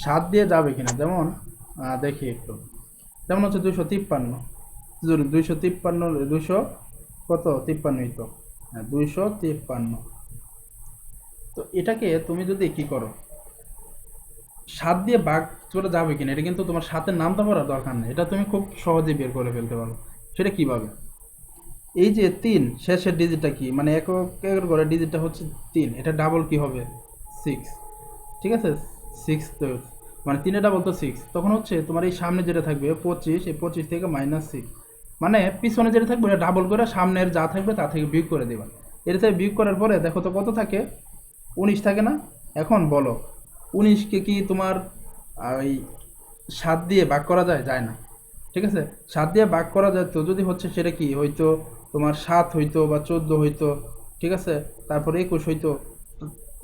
7 দিয়ে যাবে কিনা, যেমন দেখি একটু, যেমন হচ্ছে 253, 200 কত 53, তো 253, তো এটাকে তুমি যদি কি করো 7 দিয়ে ভাগ করে যাবে কিনা, এটা কিন্তু তোমার 7-এর নামটা পড়ার দরকার নেই, এটা তুমি খুব সহজেই বের করে ফেলতে পারো। সেটা কিভাবে, এই যে 3 শেষের ডিজিটটা কি, মানে একের ঘরে ডিজিটটা হচ্ছে 3, এটা ডাবল কি হবে 6, ঠিক আছে? 6 তো মানে 3 ডাবল তো 6, তখন হচ্ছে তোমার এই সামনে যেটা থাকবে 25, এই 25 থেকে -6, মানে পিছনে যেটা থাকবে এটা ডাবল করে সামনের যা থাকবে তা থেকে বিয়োগ করে দেবা, এটা থেকে বিয়োগ করার পরে দেখো তো কত থাকে, 19 থাকে না? এখন বলো 19কে কি তোমার ওই 7 দিয়ে ভাগ করা যায়? যায় না, ঠিক আছে? 7 দিয়ে ভাগ করা যায় তো যদি হচ্ছে সেটা কি হয়তো তোমার 7 হইতো বা 14 হইতো, ঠিক আছে? তারপরে 21 হইতো,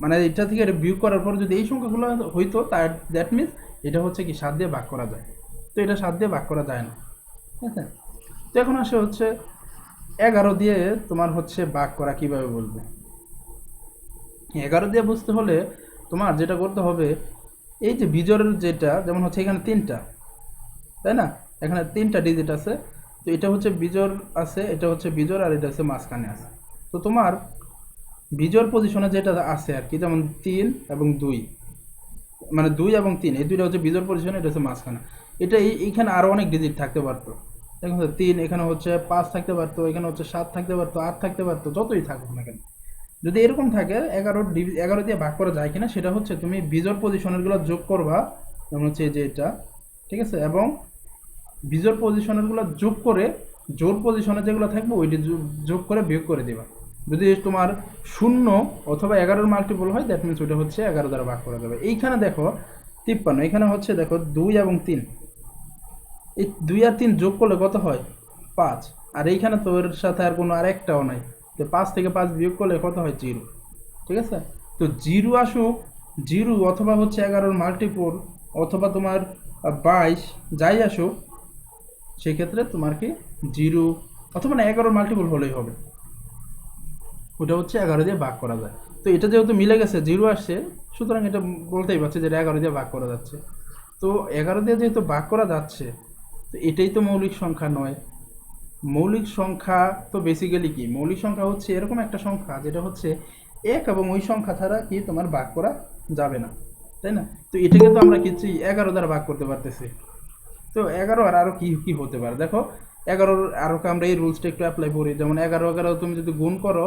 মানে এটা থেকে এটা বিয়োগ করার পর যদি এই সংখ্যাগুলো হইতো তার দ্যাট মিনস এটা হচ্ছে কি 7 দিয়ে ভাগ করা যায়, তো এটা 7 দিয়ে ভাগ করা যায় না, ঠিক আছে? তো এখন আসে হচ্ছে 11 দিয়ে তোমার হচ্ছে ভাগ করা কিভাবে বলবে? 11 দিয়ে বুঝতে হলে তোমার যেটা করতে হবে, এই যে বিজোড়ের যেটা যেমন হচ্ছে এখানে 3টা, তাই না? এখানে 3টা ডিজিট আছে, তো এটা হচ্ছে বিজোড় আছে, এটা হচ্ছে বিজোড়, আর এটা হচ্ছে মাঝখানে আছে, তো তোমার বিজোড় পজিশনে যেটা আছে আর কি, যেমন 3 এবং 2, মানে 2 এবং 3 এই দুইটা হচ্ছে বিজোড় পজিশনে, এটা হচ্ছে মাঝখানে, এটা এইখানে আরো অনেক ডিজিট থাকতে পারতো, এখানে হচ্ছে 3, এখানে হচ্ছে 5 থাকতে পারতো, এখানে হচ্ছে 7 থাকতে পারতো, 8 থাকতে পারতো, যতই থাকুক না কেন, যদি এরকম থাকে 11 দিয়ে ভাগ করা যায় কিনা সেটা হচ্ছে তুমি বিজোড় পজিশনের গুলো যোগ করবা, যেমন হচ্ছে এই যে এটা, ঠিক আছে? এবং বিজোড় পজিশনের গুলো যোগ করে জোর পজিশনে যেগুলো থাকবে ওইটি যোগ করে বিয়োগ করে দিবা। যদি তোমার 0 অথবা 11-র মাল্টিপল হয় দ্যাট মিনস ওইটা হচ্ছে 11 দ্বারা ভাগ করা যাবে। এইখানে দেখো 53, এখানে হচ্ছে দেখো 2 এবং 3, এই 2 আর 3 যোগ করলে কত হয় 5, আর এইখানে তো এর সাথে আর কোনো আরেকটাও নাই, তো 5 থেকে 5 বিয়োগ করলে কত হয় 0। ঠিক আছে, তো 0 আসুক, 0 অথবা হচ্ছে 11-র মাল্টিপল অথবা তোমার 22 যাই আসুক, সেক্ষেত্রে তোমার কি 0 অথবা না 11-র মাল্টিপল হলেই হবে, ওটা হচ্ছে 11 দিয়ে ভাগ করা যায়। তো এটা যেহেতু মিলে গেছে 0 আসছে, সুতরাং এটা বলতেই পারছি যে এটা 11 দিয়ে ভাগ করা যাচ্ছে। তো 11 দিয়ে যেহেতু ভাগ করা যাচ্ছে, তো এটাই তো মৌলিক সংখ্যা নয়। মৌলিক সংখ্যা তো বেসিক্যালি কি, মৌলিক সংখ্যা হচ্ছে এরকম একটা সংখ্যা যেটা হচ্ছে 1 এবং ওই সংখ্যা ছাড়া কি তোমার ভাগ করা যাবে না, তাই না? তো এটাকে তো আমরা কিছু 11 দ্বারা ভাগ করতে পারতেছি। তো 11 আর আরও কি কি হতে পারে দেখো, 11-র আরও আমরা এই রুলসটা একটু অ্যাপ্লাই করি। যেমন 11 তুমি যদি গুণ করো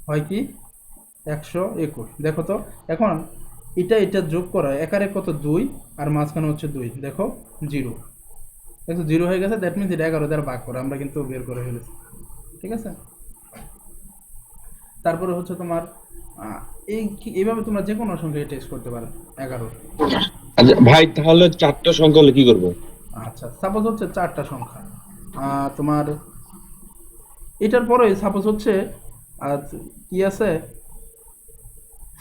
হয় কি 121। দেখো তো এখন এটা যোগ করা, 1 আর 1 কত 2, আর মাঝখানে হচ্ছে 2, দেখো 0, দেখো 0 হয়ে গেছে, দ্যাট মিনস এটা 11 দ্বারা ভাগ করা, আমরা কিন্তু বের করে ফেলেছি। ঠিক আছে, তারপরে হচ্ছে তোমার এইভাবে তোমরা যে কোনো সংখ্যায় টেস্ট করতে পারো 11। আচ্ছা ভাই, তাহলে 4টা সংখ্যা হলে কি করবো? আচ্ছা, সাপোজ হচ্ছে 4টা সংখ্যা, তোমার এটার পরে সাপোজ হচ্ছে কি আছে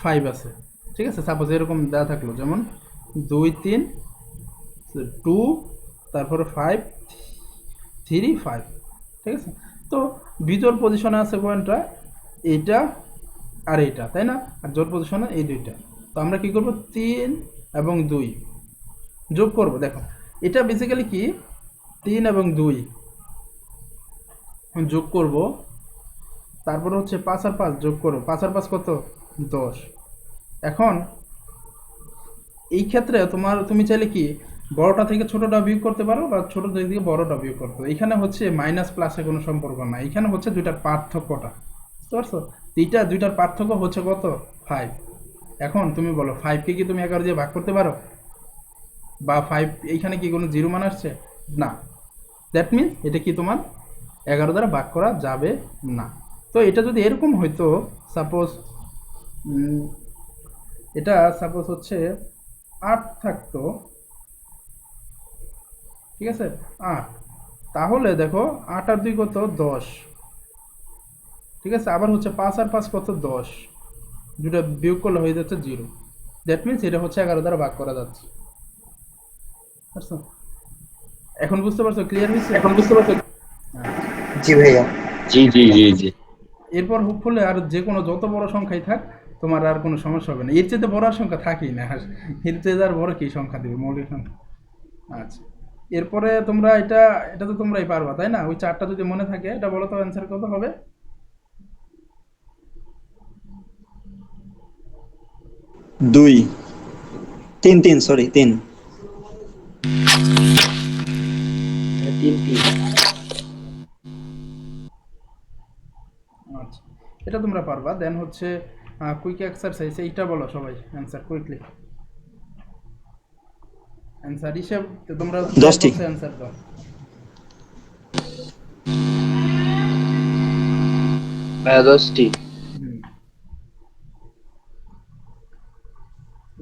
5 আছে। ঠিক আছে, সাপোজ এরকম দেওয়া থাকলো, যেমন 2 3 2 তারপরে 5 3 5। ঠিক আছে, তো বিজোড় পজিশনে আছে কোনটা, এইটা আর এইটা, তাই না? আর জোড় পজিশনে এই দুইটা। তো আমরা কি করব, 3 এবং 2 যোগ করব। দেখো এটা বেসিক্যালি কি 3 এবং 2 যোগ করব, তারপর হচ্ছে 5 আর 5 যোগ করো, 5 আর 5 কত 10। এখন এই ক্ষেত্রে তুমি চাইলে কি বড়টা থেকে ছোটটা বিয়োগ করতে পারো, বা ছোট থেকে বড়টা বিয়োগ করতে পারো। এখানে হচ্ছে মাইনাস প্লাসে কোনো সম্পর্ক না, এখানে হচ্ছে দুইটার পার্থক্যটা, বুঝতে পারছো? দুইটার পার্থক্য হচ্ছে কত 5। এখন তুমি বলো 5কে কি তুমি 11 দিয়ে ভাগ করতে পারো, বা 5 এইখানে কি কোনো 0 মান আসছে না, দ্যাট মিনস এটা কি তোমার 11 দ্বারা ভাগ করা যাবে না। তো এটা যদি এরকম হইতো, সাপোজ এটা সাপোজ হচ্ছে 8 থাকতো, ঠিক আছে 8, তাহলে দেখো 8 আর 2 কত 10। ঠিক আছে, আবার হচ্ছে 5 আর 5 কত 10, দুটো বিয়োগ করলে হয়ে যাচ্ছে 0, দ্যাট মিনস এটা হচ্ছে 11 দ্বারা ভাগ করা যাচ্ছে। এখন বুঝতে পারছো? ক্লিয়ার হয়েছে? এখন বুঝতে পারছো? জি ভাইয়া। জি জি জি জি। এরপর হোপফুলি আর যে কোনো যত বড় সংখ্যাই থাক তোমার আর কোনো সমস্যা হবে না, এর চেয়ে বড় আর সংখ্যা থাকেই না, এর চেয়ে আর বড় কি সংখ্যা দিবে, মৌলিক সংখ্যা। আচ্ছা, এরপরে তোমরা এটা তো তোমরাই পারবা, তাই না? ওই 4টা যদি মনে থাকে, এটা বলো তো অ্যান্সার কত হবে? 2 3 3 সরি 3 আচ্ছা, এটা তোমরা পারবা। দেন হচ্ছে কুইক এক্সারসাইজ, এইটা বলো সবাই অ্যান্সার কুইকলি। অ্যান্সার হিসেব তোমরা 10টি অ্যান্সার দাও। ভাইয়া 10টি। হুম,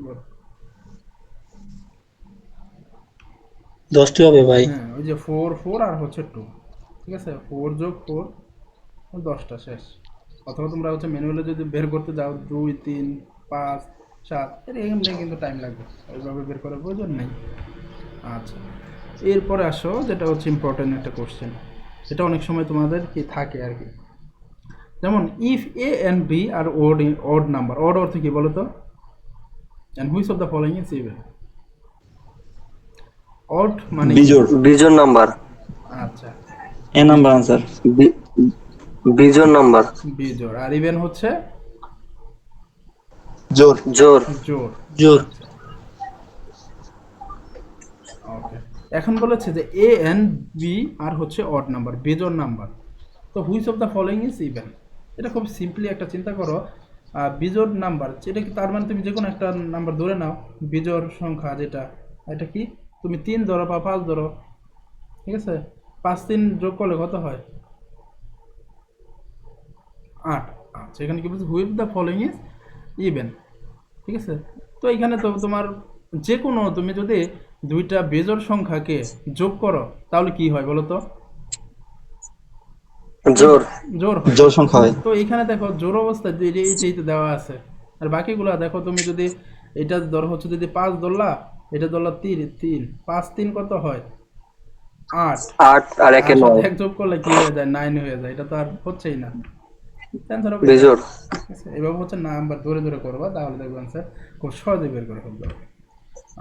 বলো। 10টি হবে ভাই। হ্যাঁ, ওই যে 4 4 আর হচ্ছে 2, ঠিক আছে, 4 যোগ 4 10টা শেষ। অথবা তোমরা হচ্ছে ম্যানুয়ালে যদি বের করতে যাও 2 3 5 7, এখানে কিন্তু টাইম লাগবে, ওইভাবে বের করার প্রয়োজন নেই। আচ্ছা, এরপরে আসো যেটা হচ্ছে ইম্পর্টেন্ট একটা কোশ্চেন, এটা অনেক সময় তোমাদের কি থাকে আর কি। যেমন if A and B are odd number, odd অর্থ কি বলো তো? And which of the following is even? Odd মানে বিজোড়। বিজোড় নাম্বার। আচ্ছা, এ নাম্বার আনসার। বিজোড় নাম্বার। বিজোড়। আর ইভেন হচ্ছে জোড়। জোড়। জোড়। জোড়। ওকে, এখন বলেছে যে এ এন্ড বি আর হচ্ছে অড নাম্বার, বিজোড় নাম্বার। তো which of the following is even? এটা খুব সিম্পলি একটা চিন্তা করো, বিজোড় নাম্বার এটা কি, তার মানে তুমি যে কোনো একটা নাম্বার ধরে নাও, বিজোড় সংখ্যা যেটা, এটা কি তুমি 3 ধরো বা 5 ধরো, ঠিক আছে, 5 3 যোগ করলে কত হয়? 8। আচ্ছা, এখানে কি বলছে which the following is even, ঠিক আছে। তো এখানে তো তোমার যে কোনো তুমি যদি দুইটা বেজোড় সংখ্যাকে যোগ করো তাহলে কি হয় বলো তো? জোর। জোর হয়। জোড় সংখ্যা হয়। তো এখানে দেখো জোর অবস্থায় এইটাই তো দেওয়া আছে, আর বাকিগুলা দেখো তুমি যদি এটা ধরো হচ্ছে যদি 5 ধরলা, এটা ধরলা 3 5 3 কত হয়? 8। 8 আর 1 আর সাথে 9। 1 যোগ করলে কি হয়ে যায়? 9 হয়ে যায়। এটা তো আর হচ্ছেই না। অ্যান্সার হবে এটা। বিজোড়। ঠিক আছে, এভাবে হচ্ছে নাম্বার ধরে ধরে করবা, তাহলে দেখবে অ্যান্সার খুব সহজে বের করে ফেলতে হবে।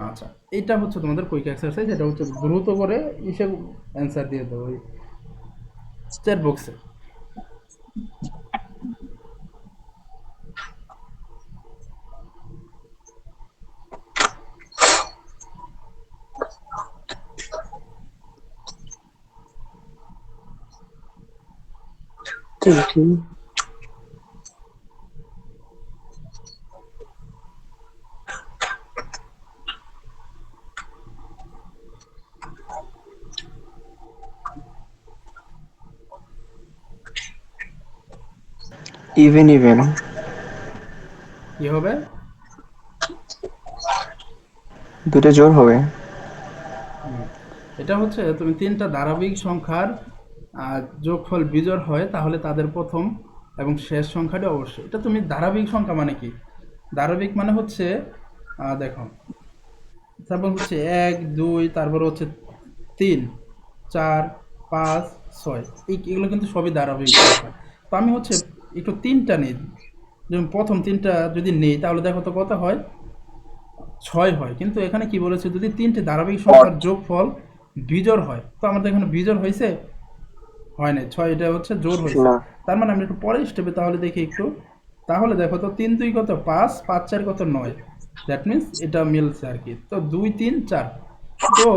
আচ্ছা, এটা হচ্ছে তোমাদের কুইক এক্সারসাইজ। এটা হচ্ছে দ্রুত করে হিসেব অ্যান্সার দিয়ে দেবো ওই চ্যাট বক্সে। Even even. কি হবে? দুটো জোর হবে। এটা হচ্ছে তুমি তিনটা ধারাবাহিক সংখ্যার যোগফল বিজোড় হয় তাহলে তাদের প্রথম এবং শেষ সংখ্যাটি অবশ্যই। এটা তুমি ধারাবাহিক সংখ্যা মানে কি? ধারাবাহিক মানে হচ্ছে দেখো, তারপর হচ্ছে 1 2, তারপর হচ্ছে 3 4 5 6, এগুলো কিন্তু সবই ধারাবাহিক সংখ্যা। তো আমি হচ্ছে একটু তিনটা নিই, যেমন প্রথম তিনটা যদি নেই তাহলে দেখো তো কত হয়? 6 হয়। কিন্তু এখানে কি বলেছে যদি তিনটে ধারাবাহিক সংখ্যার যোগফল বিজোড় হয়, তো আমাদের এখানে বিজোড় হয়েছে? হয় নাই। 6 এটা হচ্ছে জোড় হয়েছে। না। তার মানে আমরা একটু পরের স্টেপে তাহলে দেখি একটু। তাহলে দেখো তো 3 2 কত? 5 5 4 কত? 9। দ্যাট মিন্স এটা মিলছে আর কি। তো 2 3 4। তো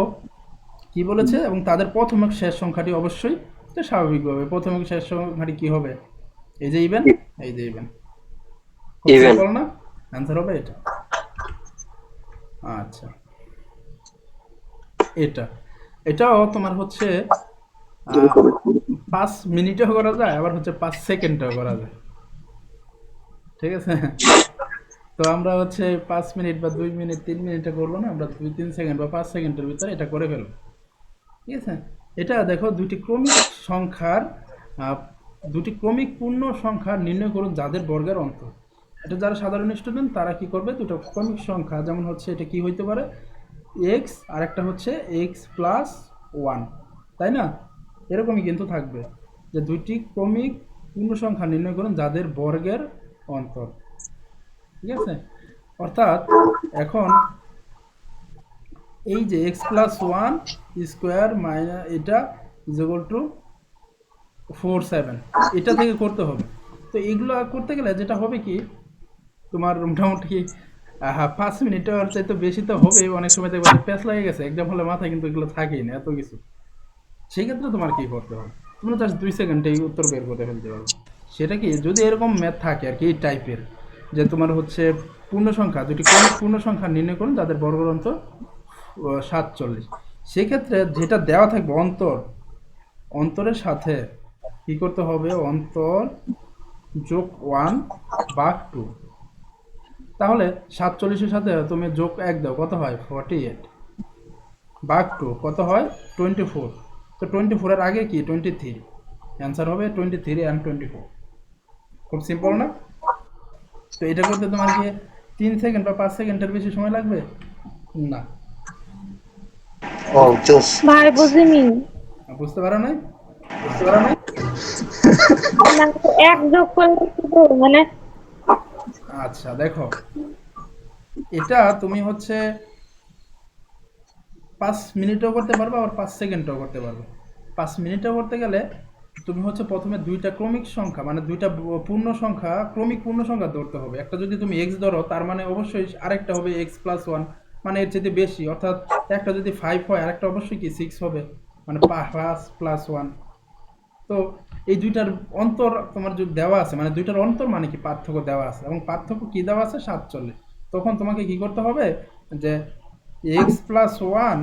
কি বলেছে? এবং তাদের প্রথম এবং শেষ সংখ্যাটি অবশ্যই, তো স্বাভাবিকভাবে প্রথম এবং শেষ সংখ্যাটি কি হবে? এই যে ইভেন, এই যে ইভেন। খুব Even। সিম্পল না? অ্যান্সার হবে এটা। আচ্ছা, এটাও তোমার হচ্ছে 5 মিনিটেও করা যায়, আবার হচ্ছে 5 সেকেন্ডেও করা যায়। ঠিক আছে, তো আমরা হচ্ছে 5 মিনিট বা 2 মিনিট 3 মিনিটে করবো না, আমরা 2 3 সেকেন্ড বা 5 সেকেন্ডের ভিতরে এটা করে ফেলবো। ঠিক আছে, এটা দেখো দুটি ক্রমিক সংখ্যার দুটি ক্রমিক পূর্ণ সংখ্যা নির্ণয় করুন যাদের বর্গের অন্তর। এটা যারা সাধারণ স্টুডেন্ট তারা কি করবে? দুটো ক্রমিক সংখ্যা, যেমন হচ্ছে এটা কি হইতে পারে? এক্স আর একটা হচ্ছে এক্স প্লাস 1, তাই না? এরকমই কিন্তু থাকবে যে দুইটি ক্রমিক পূর্ণ সংখ্যা নির্ণয় করুন যাদের বর্গের অন্তর। ঠিক আছে, অর্থাৎ এখন এই যে এক্স প্লাস 1 স্কোয়ার মাইনাস এটা ইজ ইকুয়াল টু 4 7, এটা থেকে করতে হবে। তো এগুলো করতে গেলে যেটা হবে কি, তোমার মোটামুটি 5 মিনিটের চাইতে বেশি তো হবে। অনেক সময় দেখবে প্যাচ লাগে গেছে এক্সাম হলে মাথায় কিন্তু এগুলো থাকেই না এত কিছু। সেই ক্ষেত্রে তোমার কি করতে হবে? তোমরা জাস্ট 2 সেকেন্ডে এই উত্তর বের করে ফেলতে পারবে। সেটা কি, যদি এরকম ম্যাথ থাকে আর কি এই টাইপের, যে তোমার হচ্ছে পূর্ণ সংখ্যা দুটি ক্রমিক পূর্ণ সংখ্যা নির্ণয় করুন যাদের বর্গের অন্তর 47, সেক্ষেত্রে যেটা দেওয়া থাকবে অন্তরের সাথে কি করতে হবে? অন্তর যোগ 1 ভাগ 2। তাহলে 47-এর সাথে তুমি যোগ 1 দাও, কত হয়? 48 ভাগ 2 কত হয়? 24। তো 24-এর আগে কি? 23। অ্যান্সার হবে 23 and 24। খুব সিম্পল না? তো এটা করতে তোমার কি 3 সেকেন্ড বা 5 সেকেন্ডের বেশি সময় লাগবে না? ও জোস। ভাই বুঝিনি। বুঝতে পারো নাই? না, এক যোগ করলে শুধু মানে আচ্ছা দেখো, এটা তুমি হচ্ছে 5 মিনিটেও করতে পারবে, আবার 5 সেকেন্ডেও করতে পারবে। 5 মিনিটেও করতে গেলে তুমি হচ্ছে প্রথমে দুইটা ক্রমিক সংখ্যা মানে দুইটা পূর্ণ সংখ্যা, ক্রমিক পূর্ণ সংখ্যা ধরতে হবে। একটা যদি তুমি এক্স ধরো তার মানে অবশ্যই আরেকটা হবে এক্স প্লাস 1, মানে এর চেয়ে বেশি। অর্থাৎ একটা যদি 5 হয় আরেকটা অবশ্যই কি 6 হবে, মানে 5 প্লাস 1। তো এই দুইটার অন্তর তোমার যদি দেওয়া আছে, মানে দুইটার অন্তর মানে কি পার্থক্য দেওয়া আছে, এবং পার্থক্য কি দেওয়া আছে? 47। তখন তোমাকে কি করতে হবে? যে এক্স প্লাস 1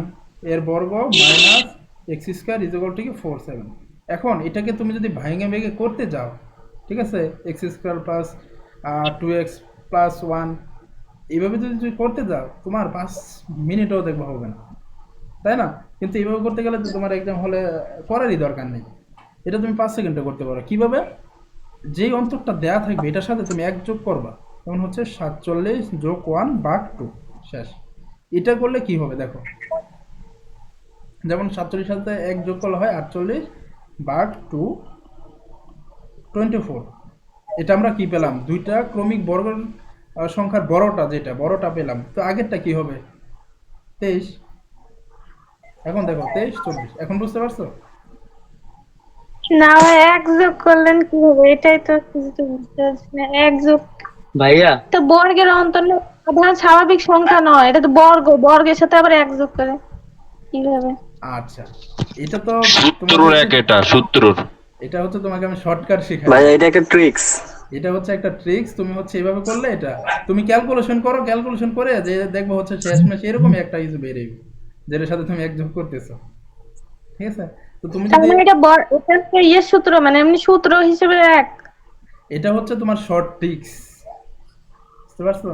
এর বর্গ minus x square is equal to কি 4/7। এখন এটাকে তুমি যদি ভেঙে ভেঙে করতে যাও, ঠিক আছে, x square plus 2x plus 1, এইভাবে যদি তুমি করতে যাও তোমার 5 মিনিটও দেখবো হবে না, তাই না? কিন্তু এইভাবে করতে গেলে তো তোমার এক্সাম হলে করারই দরকার নেই, এটা তুমি 5 সেকেন্ডে করতে পারো। কিভাবে? যেই অন্তরটা দেয়া থাকবে এটার সাথে তুমি এক যোগ করবা, যেমন হচ্ছে 47 যোগ 1 ভাগ 2 শেষ। এটা করলে কি হবে দেখো, যেমন 47 সাথে এক যোগ করলে হয় 48 ভাগ 2 24। এটা আমরা কি পেলাম? দুইটা ক্রমিক বর্গ সংখ্যার বড়টা, যেটা বড়টা পেলাম। তো আগেরটা কি হবে? 23। এখন দেখো 23 24, এখন বুঝতে পারছো? না ভাই, এক যোগ করলেন কি হবে? এটাই তো কিছু বুঝতে পারছি না। এক যোগ ভাইয়া তো বর্গের অন্তর না, সাধারণ স্বাভাবিক সংখ্যা নয়, এটা তো বর্গ, বর্গের সাথে আবার এক যোগ করে কিভাবে? আচ্ছা, এটা তো সূত্রর এক, এটা সূত্রর। এটা হচ্ছে তোমাকে আমি শর্টকাট শেখাই। ভাইয়া এটা একটা ট্রিক্স। এটা হচ্ছে একটা ট্রিক্স, তুমি হচ্ছে এইভাবে করলে এটা তুমি ক্যালকুলেশন করো, ক্যালকুলেশন করে যে দেখবো হচ্ছে শেষমেশ এরকমই একটা কিছু বেরিয়ে, যেটার সাথে তুমি এক যোগ করতেছো, ঠিক আছে? তো তুমি তার যদি মানে এটা এটা একটা ইয়ের সূত্র, মানে এমনি সূত্র হিসেবে এক। এটা হচ্ছে তোমার শর্ট ট্রিক্স, বুঝতে পারছো?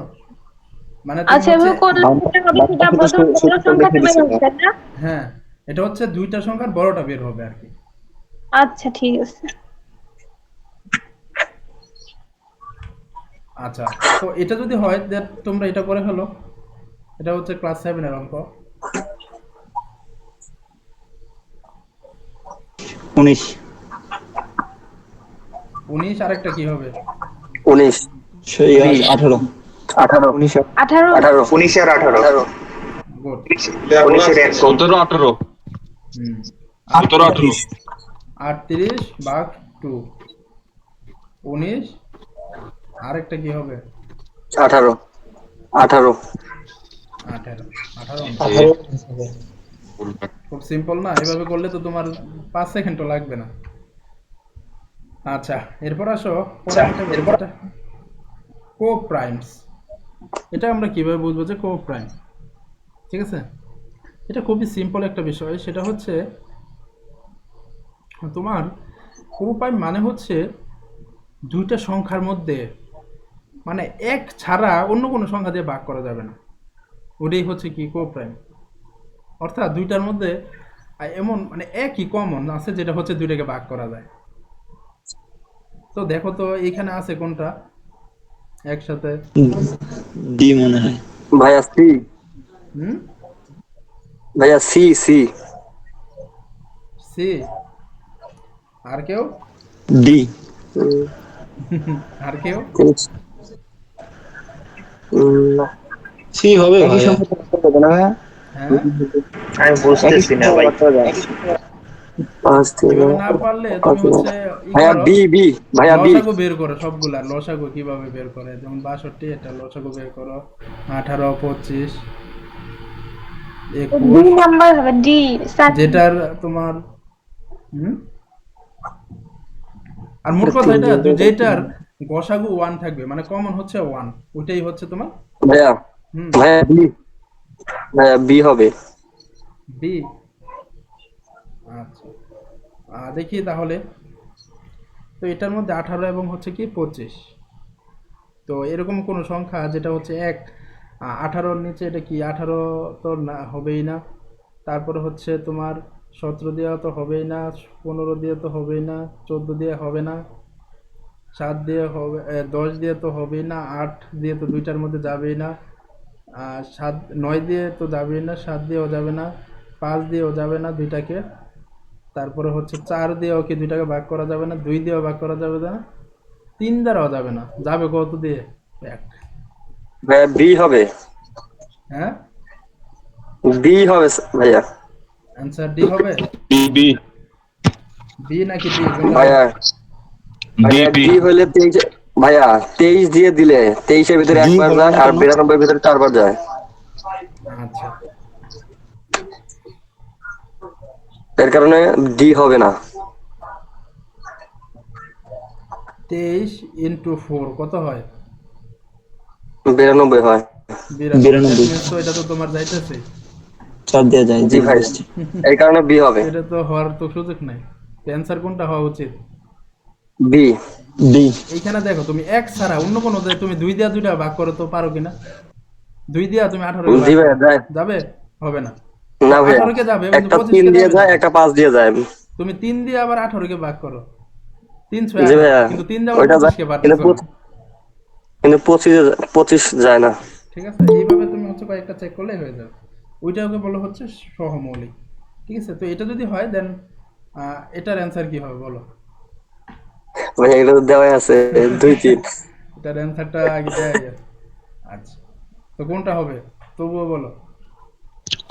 মানে তুমি আচ্ছা, এভাবে হচ্ছে করলে সেটা হবে, সেটা প্রথম বড় সংখ্যাটা বের হবে, তাই না? হ্যাঁ, এটা হচ্ছে দুইটা সংখ্যার বড়টা বের হবে আর কি। আচ্ছা ঠিক আছে। আচ্ছা, তো এটা যদি হয় যে তোমরা এটা করে ফেলো, এটা হচ্ছে ক্লাস 7 এর অঙ্ক। 19 19 আরেকটা কি হবে? 19 সেই 18 18 19 18 18 19 আর 18 গুড। 19 এর 1 17 18 হুম, 17 18 38 ভাগ 2 19, আরেকটা কি হবে? 18 18 18 খুব সিম্পল না? এভাবে করলে তো তোমার 5 সেকেন্ডও লাগবে না। আচ্ছা, এরপর আসো কো প্রাইমস। এটা আমরা কিভাবে বুঝবো যে কো প্রাইম? ঠিক আছে, এটা খুবই সিম্পল একটা বিষয়। সেটা হচ্ছে তোমার কো প্রাইম মানে হচ্ছে দুইটা সংখ্যার মধ্যে মানে এক ছাড়া অন্য কোনো সংখ্যা দিয়ে ভাগ করা যাবে না, ওটাই হচ্ছে কি কো প্রাইম। অর্থাৎ দুইটার মধ্যে এমন মানে একই কমন আছে যেটা হচ্ছে দুইটাকে ভাগ করা যায়। তো দেখো তো এখানে আছে কোনটা একসাথে? ডি মনে হয়। ভাইয়া সি। হুম, ভাইয়া সি সি সি। আর কেউ? ডি। আর কেউ? সি হবে ভাইয়া। হ্যাঁ, আমি বুঝতেছি না ভাই। এভাবে না পারলে তুমি হচ্ছে ভাইয়া বি বি ভাইয়া বি। লসাগু বের করো সবগুলা। লসাগু কিভাবে বের করে? যেমন 62, এটা লসাগু বের করো। 18 25 ডি 21, নাম্বার হবে, ডি। যেটার তোমার আর মোট কথা এটা যেটার গসাগু 1 থাকবে, মানে কমন হচ্ছে 1, ওইটাই হচ্ছে তোমার ভাইয়া ভাইয়া বি। ভাইয়া বি হবে। বি। আচ্ছা, দেখি তাহলে। তো এটার মধ্যে 18 এবং হচ্ছে কি 25, তো এরকম কোন সংখ্যা যেটা হচ্ছে 18-র নিচে, এটা কি 18 তো না, হবেই না। তারপরে হচ্ছে তোমার 17 দিয়ে তো হবেই না, 15 দিয়ে তো হবেই না, 14 দিয়ে হবে না, 7 দিয়ে হবে, 10 দিয়ে তো হবেই না, 8 দিয়ে তো দুইটার মধ্যে যাবেই না, 9 দিয়ে তো যাবেই না, 7 দিয়েও যাবে না, 5 দিয়েও যাবে না দুইটাকে, তারপরে হচ্ছে 4 দিয়েও কি দুইটাকে ভাগ করা যাবে না, 2 দিয়েও ভাগ করা যাবে না, 3 দ্বারাও যাবে না, যাবে কত দিয়ে? 1। ভাইয়া বি হবে। হ্যাঁ, বি হবে ভাইয়া। অ্যান্সার ডি হবে। বি বি বি নাকি ডি? ভাইয়া বি বি বি হলে 23 ভাইয়া 23 দিয়ে দিলে 23 এর ভিতরে একবার যায় আর 92 এর ভিতরে 4 বার যায়। আচ্ছা, এর কারণে ডি হবে না। 23 ইন্টু 4 কত হয়? 92 হয়। 92। তো এটা তো তোমার যাইতেছে, চার দিয়ে যায়, জি ভাই, এই কারণে বি হবে। এটা তো হওয়ার তো সুযোগ নাই। অ্যান্সার কোনটা হওয়া উচিত? বি। ডি। এইখানে দেখো তুমি এক ছাড়া অন্য কোনো তুমি 2 দিয়া 2টা ভাগ করো তো পারো কিনা? 2 দিয়া তুমি 18 কে ভাগ জি করো, ভাইয়া যায় যাবে? হবে না। না ভাইয়া, 18 কে যাবে কিন্তু একটা 25 3 কে দিয়ে যাবে না। যায়, একটা 5 দিয়ে যায়। তুমি 3 দিয়ে আবার 18 কে ভাগ করো, 3 6 জি 18, ভাইয়া, কিন্তু 3 দিয়ে আবার ওইটা 25 যায় কে কিন্তু পারতেছো না। কিন্তু 25 যায় না। ঠিক আছে, এইভাবে তুমি হচ্ছে কয়েকটা চেক করলেই হয়ে যাবে। ওইটাকে বলা হচ্ছে সহমৌলিক। ঠিক আছে, তো এটা যদি হয় দেন এটার অ্যান্সার কি হবে বলো? ভাই এগুলো তো দেওয়াই আছে 2 3। এটার অ্যান্সারটা আগে দেয়। আচ্ছা, তো কোনটা হবে তবুও বলো।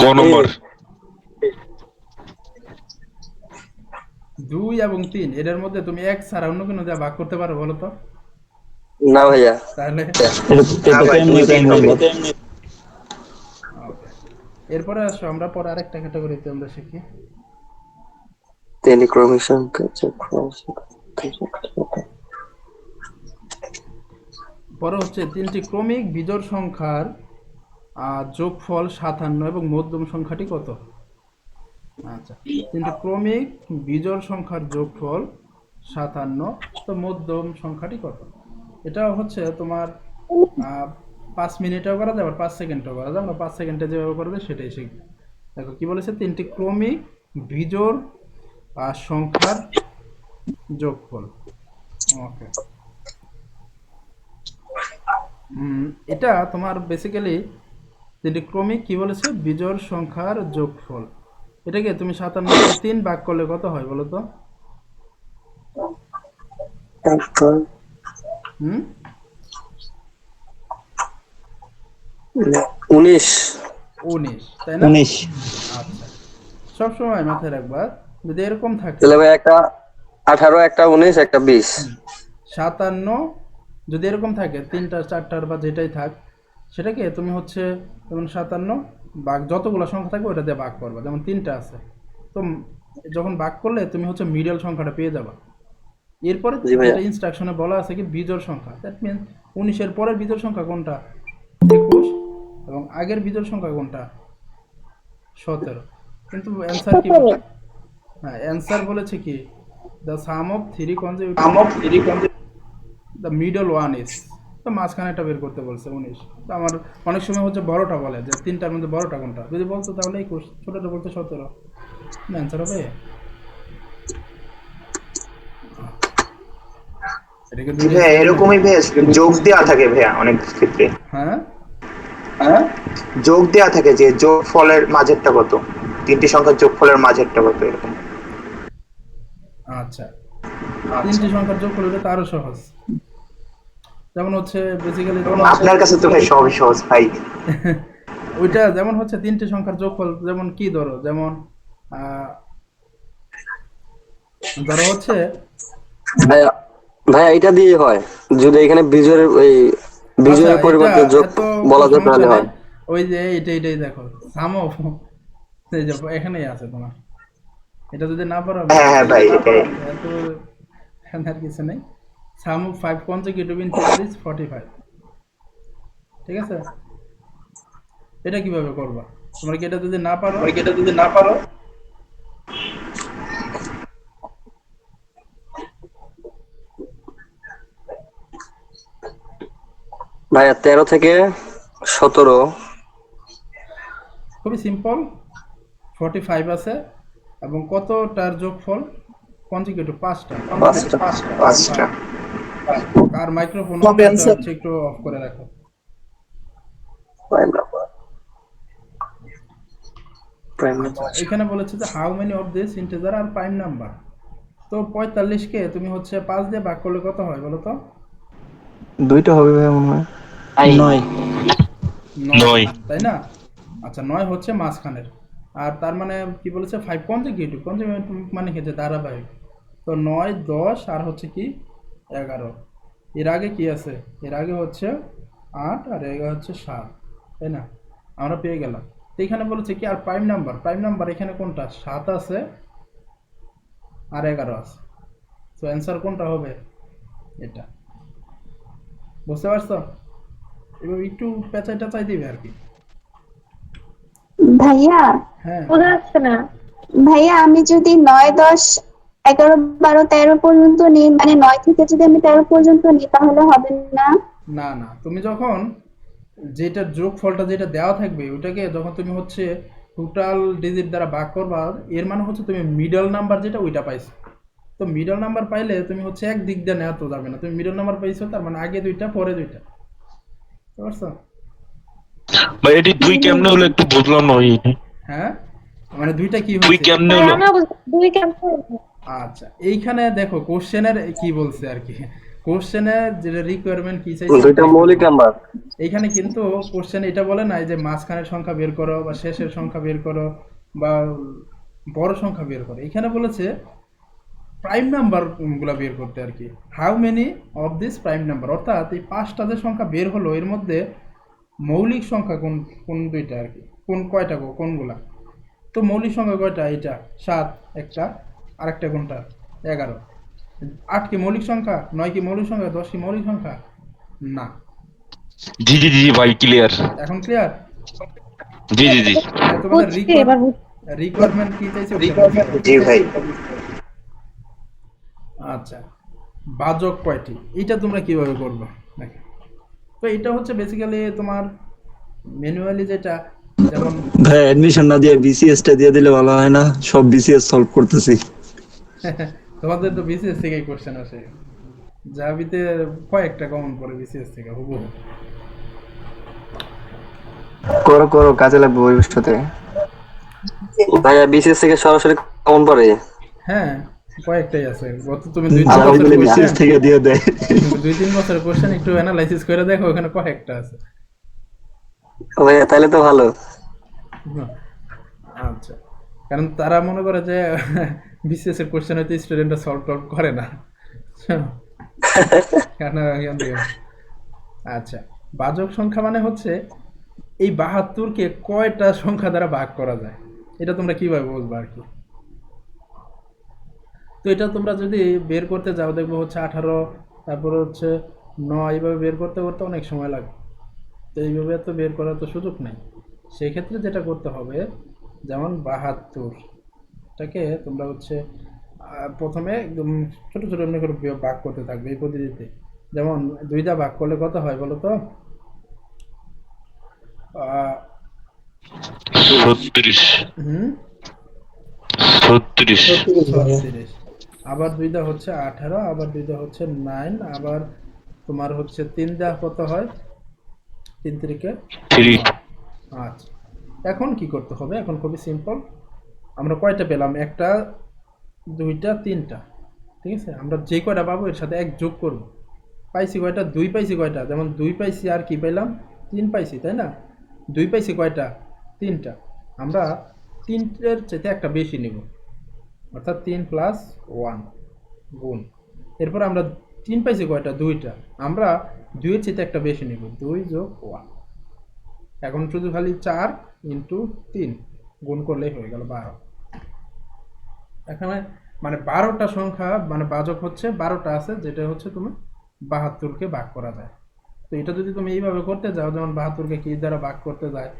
ক নম্বর? 2 এবং 3 এর মধ্যে তুমি এক ছাড়া অন্য কোনো দিয়ে ভাগ করতে পারো বলো তো? না ভাইয়া, তাহলে না ভাই, কেমনে 2 3 হবে। ওকে, এরপরে আসো আমরা পরে আরেকটা ক্যাটাগরিতে আমরা শিখি। তেলি ক্রমিক সংখ্যা পরে হচ্ছে 3টি ক্রমিক বিজোড় সংখ্যার যোগফল 57 এবং মধ্যম সংখ্যাটি কত? আচ্ছা, 3টি ক্রমিক বিজোড় সংখ্যার যোগফল 57, তো মধ্যম সংখ্যাটি কত? এটা হচ্ছে তোমার 5 মিনিটেও করা যায়, আবার 5 সেকেন্ডেও করা যায়। আমরা 5 সেকেন্ডে যেভাবে করবে সেটাই শিখব। দেখো কি বলেছে, 3টি ক্রমিক বিজোড় সংখ্যার যোগফল। ওকে, এটা তোমার বেসিক্যালি 3টি ক্রমিক কি বলেছে, বিজোড় সংখ্যার যোগফল। এটাকে তুমি 57 কে 3 ভাগ করলে কত হয় বলো তো? হুম 19। 19, তাই না? 19। আচ্ছা, সবসময় মাথায় রাখবা যদি এরকম থাকে তাহলে ভাই একটা 18, একটা 19, একটা 20। 57 যদি এরকম থাকে 3টা 4টার বা যেটাই থাক, সেটাকে তুমি হচ্ছে যেমন 57 ভাগ যতগুলো সংখ্যা থাকবে ওটা দিয়ে ভাগ করবা। যেমন 3টা আছে, তো যখন ভাগ করলে তুমি হচ্ছে মিডল সংখ্যাটা পেয়ে যাবা। এরপরে জি ভাইয়া। যেটা ইনস্ট্রাকশনে বলা আছে কি বিজোড় সংখ্যা, দ্যাট মিনস 19-এর পরের বিজোড় সংখ্যা কোনটা? 21, এবং আগের বিজোড় সংখ্যা কোনটা? 17। কিন্তু অ্যান্সার কি? হ্যাঁ, অ্যান্সার বলেছে কি the some of 3 consecutive the middle one is, তো মাঝখানেটা বের করতে বলছে 19। তো আমার অনেক সময় হচ্ছে বড়টা বলে যে 3টার মধ্যে বড়টা কোনটা, যদি বলতো তাহলে 21, ছোটটা বলতে 17। অ্যান্সার হবে এটাকে জি ভাইয়া, এরকমই ভাইয়া যোগ দেওয়া থাকে ভাইয়া অনেক ক্ষেত্রে। হ্যাঁ যোগ দেওয়া থাকে যে যোগ ফলের মাঝেরটা কত, 3টি সংখ্যার যোগ ফলের মাঝেরটা কত, এরকম। আচ্ছা, 3টি সংখ্যার যোগ করলে এটা আরো সহজ। যেমন হচ্ছে বেসিক্যালি আপনার কাছে তো ভাই সবই সহজ ভাই। ওইটা যেমন হচ্ছে 3টি সংখ্যার যোগফল, যেমন কি ধরো, যেমন ধরো হচ্ছে ভাইয়া ভাইয়া এটা দিয়ে হয়, যদি এখানে বিজয়ের ওই আচ্ছা, বিজয়ের এটা পরিবর্তে যোগ এত বলা যায় সমস্যা তাহলে নেই। হয়। ওই যে এটাই দেখো সাম অফ, এই যে এখানেই আছে তোমার। এটা যদি না পারো হ্যাঁ হ্যাঁ ভাই, এটাই। এত আর কিছু নেই। সাম অফ 5 কনজিকিউটিভ ইন্টিজার ইজ 45। ঠিক আছে, এটা কিভাবে করবা? তোমরা কি এটা যদি না পারো ভাইয়া 13 থেকে 17। খুবই সিম্পল, 45 আছে এবং কতটার যোগফল কনজিকিউটিভ? 5টা। 5টা। আর মাইক্রোফোন একটু অফ করে রাখো। আচ্ছা, এখানে বলেছে যে how many of this integer are prime number. তো 45 কে তুমি হচ্ছে 5 দিয়ে ভাগ করলে কত হয় বলো তো? 2টা হবে ভাই মনে হয়। 9। 9, তাই না? আচ্ছা, 9 হচ্ছে মাঝখানের। আর তার মানে কি বলেছে 5 কনজিকিউটিভ মানে কি যে ধারাবাহিক। তো 9 10 আর হচ্ছে কি 11। এর আগে কি আছে? এর আগে হচ্ছে 8 আর এর হচ্ছে 7, তাই না? আমরা পেয়ে গেলাম। তো এখানে বলেছে কি আর প্রাইম নাম্বার এখানে কোনটা? 7 আছে আর 11 আছে। তো অ্যান্সার কোনটা হবে? এটা। বুঝতে পারছো? এবার একটু পেঁচাই দিবে আর কি। ভাইয়া হ্যাঁ বোঝা যাচ্ছে না। ভাইয়া আমি যদি 9, 10, 11, 12, 13 পর্যন্ত নিই, মানে 9 থেকে যদি আমি 13 পর্যন্ত নিই তাহলে হবে না? না না, তুমি যখন যেটা যোগফলটা যেটা দেওয়া থাকবে ওটাকে যখন তুমি হচ্ছে টোটাল ডিজিট দ্বারা ভাগ করবা, এর মানে হচ্ছে তুমি মিডল নাম্বার যেটা ওইটা পাইছো। তো মিডল নাম্বার পাইলে তুমি হচ্ছে এক দিক দিয়ে নেওয়া তো যাবে না, তুমি মিডল নাম্বার পাইছো তার মানে আগে দুইটা পরে দুইটা, বুঝতে পারছো? ভাই এটি দুই কেমনে হলো একটু বুঝলাম না ওই হ্যাঁ, মানে দুইটা কি দুই হয়েছে? কেমনে ভাই হলো? আমিও দুই কেমন? আচ্ছা, এইখানে দেখো কোশ্চেনের কি বলছে আর কি, কোশ্চেনের যে রিকোয়ারমেন্ট কি চাইছে দুইটা মৌলিক নাম্বার। এইখানে কিন্তু কোশ্চেন এটা বলে নাই যে মাঝখানের সংখ্যা বের করো বা শেষের সংখ্যা বের করো বা বড় সংখ্যা বের করো। এখানে বলেছে প্রাইম নাম্বার গুলা বের করতে আর কি, how many of this prime number, অর্থাৎ এই 5টা যে সংখ্যা বের হলো এর মধ্যে মৌলিক সংখ্যা কোন কোন দুইটা আর কি, কয়টা কোনগুলা। তো মৌলিক সংখ্যা কয়টা? এটা 7 একটা, আরেকটা কোনটা 11। 8 কি মৌলিক সংখ্যা? 9 কি মৌলিক সংখ্যা? 10 কি মৌলিক সংখ্যা? না। জি জি জি ভাই ক্লিয়ার। এখন ক্লিয়ার? জি জি জি। তোমাদের বুঝছি, এবার বুঝছি। রিকোয়ারমেন্ট কি চাইছে ওটা বলছি। জি ভাই। আচ্ছা, বাজক কয়টি, এটা তোমরা কিভাবে করবে দেখো। তো এটা হচ্ছে বেসিক্যালি তোমার ম্যানুয়ালি যেটা, যেমন ভাই অ্যাডমিশন না দিয়ে বিসিএস টা দিয়ে দিলে ভালো হয় না? সব বিসিএস সলভ করতেছি। তোমাদের তো বিসিএস থেকেই কোশ্চেন আসে, জাভিতে কয়েকটা কমন পড়ে বিসিএস থেকে হুবহু। করো করো, কাজে লাগবে ভবিষ্যতে। ভাইয়া বিসিএস থেকে সরাসরি কমন পড়ে? হ্যাঁ, কয়েকটাই আছে। গত তুমি আবার বলে বিসিএস থেকে দিয়ে দেয়। 2-3 বছরের কোশ্চেন একটু অ্যানালাইসিস করে দেখো, ওখানে কয়েকটা আছে। ভাইয়া তাহলে তো ভালো। আচ্ছা, কারণ তারা মনে করে যে বিসিএস এর কোশ্চেন হয়তো স্টুডেন্টরা সলভ টলভ করে না। আচ্ছা, বাজক সংখ্যা মানে হচ্ছে এই 72কে কয়টা সংখ্যা দ্বারা ভাগ করা যায়, এটা তোমরা কিভাবে বুঝবে আর কি। তো এটা তোমরা যদি বের করতে যাও দেখবো হচ্ছে 18, তারপরে হচ্ছে 9, এইভাবে বের করতে করতে অনেক সময় লাগবে। তো এইভাবে তো বের করার তো সুযোগ নেই। সেই ক্ষেত্রে যেটা করতে হবে, যেমন 72টাকে তোমরা হচ্ছে প্রথমে একদম ছোট ছোট এমনি করে ভাগ করতে থাকবে এই পদ্ধতিতে। যেমন 2 ভাগ করলে কত হয় বলো তো? 36 হুম, 36 36। আবার 2 হচ্ছে 18, আবার 2 হচ্ছে 9, আবার তোমার হচ্ছে 3 কত হয়? 3 3 3 আচ্ছা, এখন কি করতে হবে? এখন খুবই সিম্পল। আমরা কয়টা পেলাম? 1, 2, 3টা, ঠিক আছে? আমরা যে কয়টা পাবো এর সাথে 1 যোগ করব। পাইছি কয়টা? 2 পাইছি কয়টা? যেমন 2 পাইছি আর কি পাইলাম? 3 পাইছি, তাই না? 2 পাইছি কয়টা? 3টা। আমরা 3টের চাইতে একটা বেশি নিব, অর্থাৎ 3 + 1 গুণ। এরপর আমরা 3 পাইছি কয়টা? 2টা। আমরা 2 এর চাইতে একটা বেশি নিব, 2 + 1। এখন শুধু খালি 4 × 3 গুণ করলেই হয়ে গেল 12। এখানে মানে 12টা সংখ্যা, মানে বাজক হচ্ছে 12টা আছে, যেটা হচ্ছে তুমি 72কে ভাগ করা যায়। তো এটা যদি তুমি এইভাবে করতে যাও, যেমন 72কে কি দ্বারা ভাগ করতে যায়,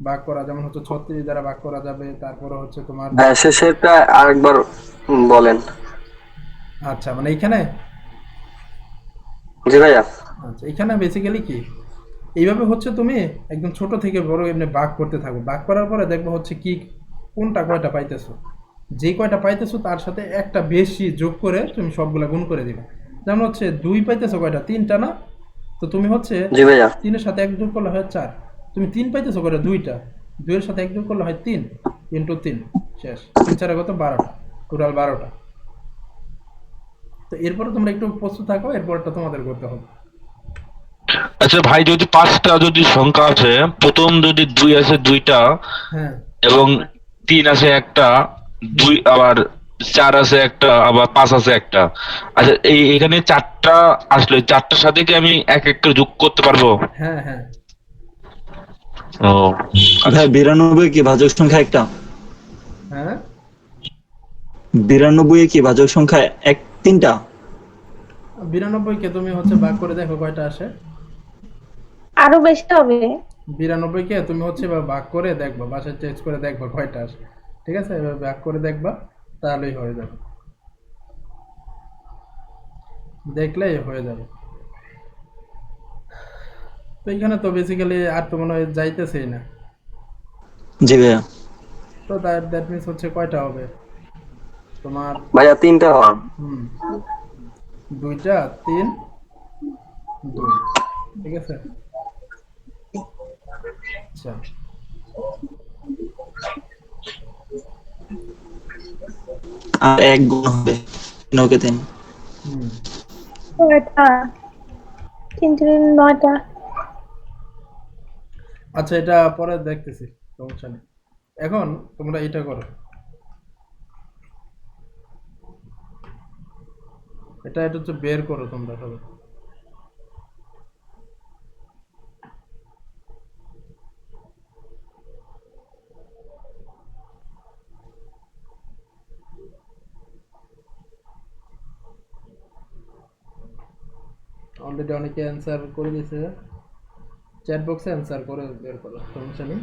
ভাগ করা যেমন হচ্ছে 36 দ্বারা ভাগ করা যাবে, তারপরে হচ্ছে তোমার ভাইয়া শেষেরটা আরেকবার বলেন। আচ্ছা, মানে এইখানে জি ভাইয়া। আচ্ছা, এখানে বেসিক্যালি কি এইভাবে হচ্ছে তুমি একদম ছোট থেকে বড় এমনি ভাগ করতে থাকো। ভাগ করার পরে দেখবো হচ্ছে কি কোনটা কয়টা পাইতেছো, যে কয়টা পাইতেছো তার সাথে একটা বেশি যোগ করে তুমি সবগুলা গুণ করে দিবে। যেমন হচ্ছে 2 পাইতেছো কয়টা? 3টা না? তো তুমি হচ্ছে জি ভাইয়া। 3 এর সাথে 1 যোগ করলে হয় 4। তুমি 3 পাইতেছো কয়টা? 2টা। 2 এর সাথে 1 যোগ করলে হয় 3 × 3, শেষ। 3 4 কত? 12টা, টোটাল 12টা। তো এরপরে তোমরা একটু প্রস্তুত থাকো, এরপরটা তোমাদের করতে হবে। আচ্ছা ভাই, যদি 5টা যদি সংখ্যা আছে, প্রথম যদি 2 আছে 2টা হ্যাঁ এবং 3 আছে একটা, 2 আবার 4 আছে একটা, আবার 5 আছে একটা। আচ্ছা এখানে 4টা আসলে 4টার সাথে কি আমি এক এক করে যোগ করতে পারবো? হ্যাঁ হ্যাঁ ও ভাই 92 কি ভাজক সংখ্যা একটা? হ্যাঁ 92 কি ভাজক সংখ্যা 3টা? 92কে তুমি হচ্ছে ভাগ করে দেখো কয়টা আসে। আরো বেশি হবে। 92 কে তুমি হচ্ছে এবার ভাগ করে দেখবা, বাসায় চেঞ্জ করে দেখবা কয়টা আসে, ঠিক আছে? এবার ভাগ করে দেখবা, তাহলেই হয়ে যাবে, দেখলেই হয়ে যাবে। তো এখানে তো বেসিক্যালি আর তো মনে হয় যাইতেছেই না। জি ভাইয়া। তো দ্যাট মিনস হচ্ছে কয়টা হবে তোমার? ভাইয়া 3টা হন। 2টা 3 2, ঠিক আছে? আচ্ছা, আর 1 গুণ হবে 9 কে 3। হুম, 9টা, 3 3 9টা। আচ্ছা এটা পরে দেখতেছি, সমস্যা নেই। এখন তোমরা এটা করো, এটা হচ্ছে বের করো তোমরা সবাই। অলরেডি অনেকে অ্যান্সার করে দিয়েছে, চ্যাট বক্সে অ্যান্সার করে বের করো, সমস্যা নেই।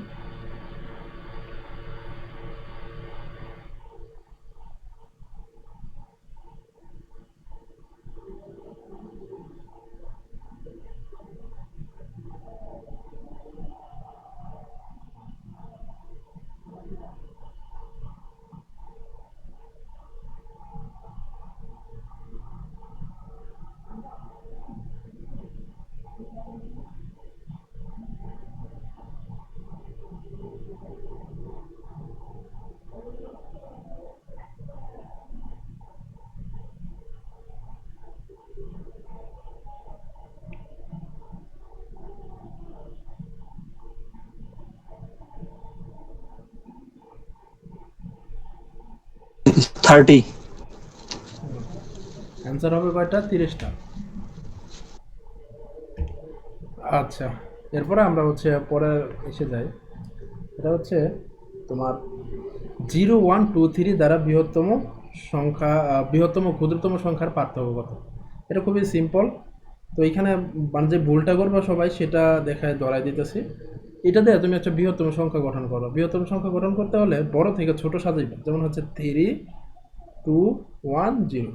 থার্টি। অ্যান্সার হবে কয়টা? 30টা। আচ্ছা, এরপরে আমরা হচ্ছে পরে এসে যাই। এটা হচ্ছে তোমার 0 1 2 3 দ্বারা বৃহত্তম সংখ্যা, বৃহত্তম ক্ষুদ্রতম সংখ্যার পার্থক্য কত? এটা খুবই সিম্পল। তো এখানে মানে যে ভুলটা করবো সবাই সেটা দেখায় ধরাই দিতেছি। এটা দিয়ে তুমি একটা বৃহত্তম সংখ্যা গঠন করো। বৃহত্তম সংখ্যা গঠন করতে হলে বড় থেকে ছোট সাজাইবে, যেমন হচ্ছে 3 2 1 0।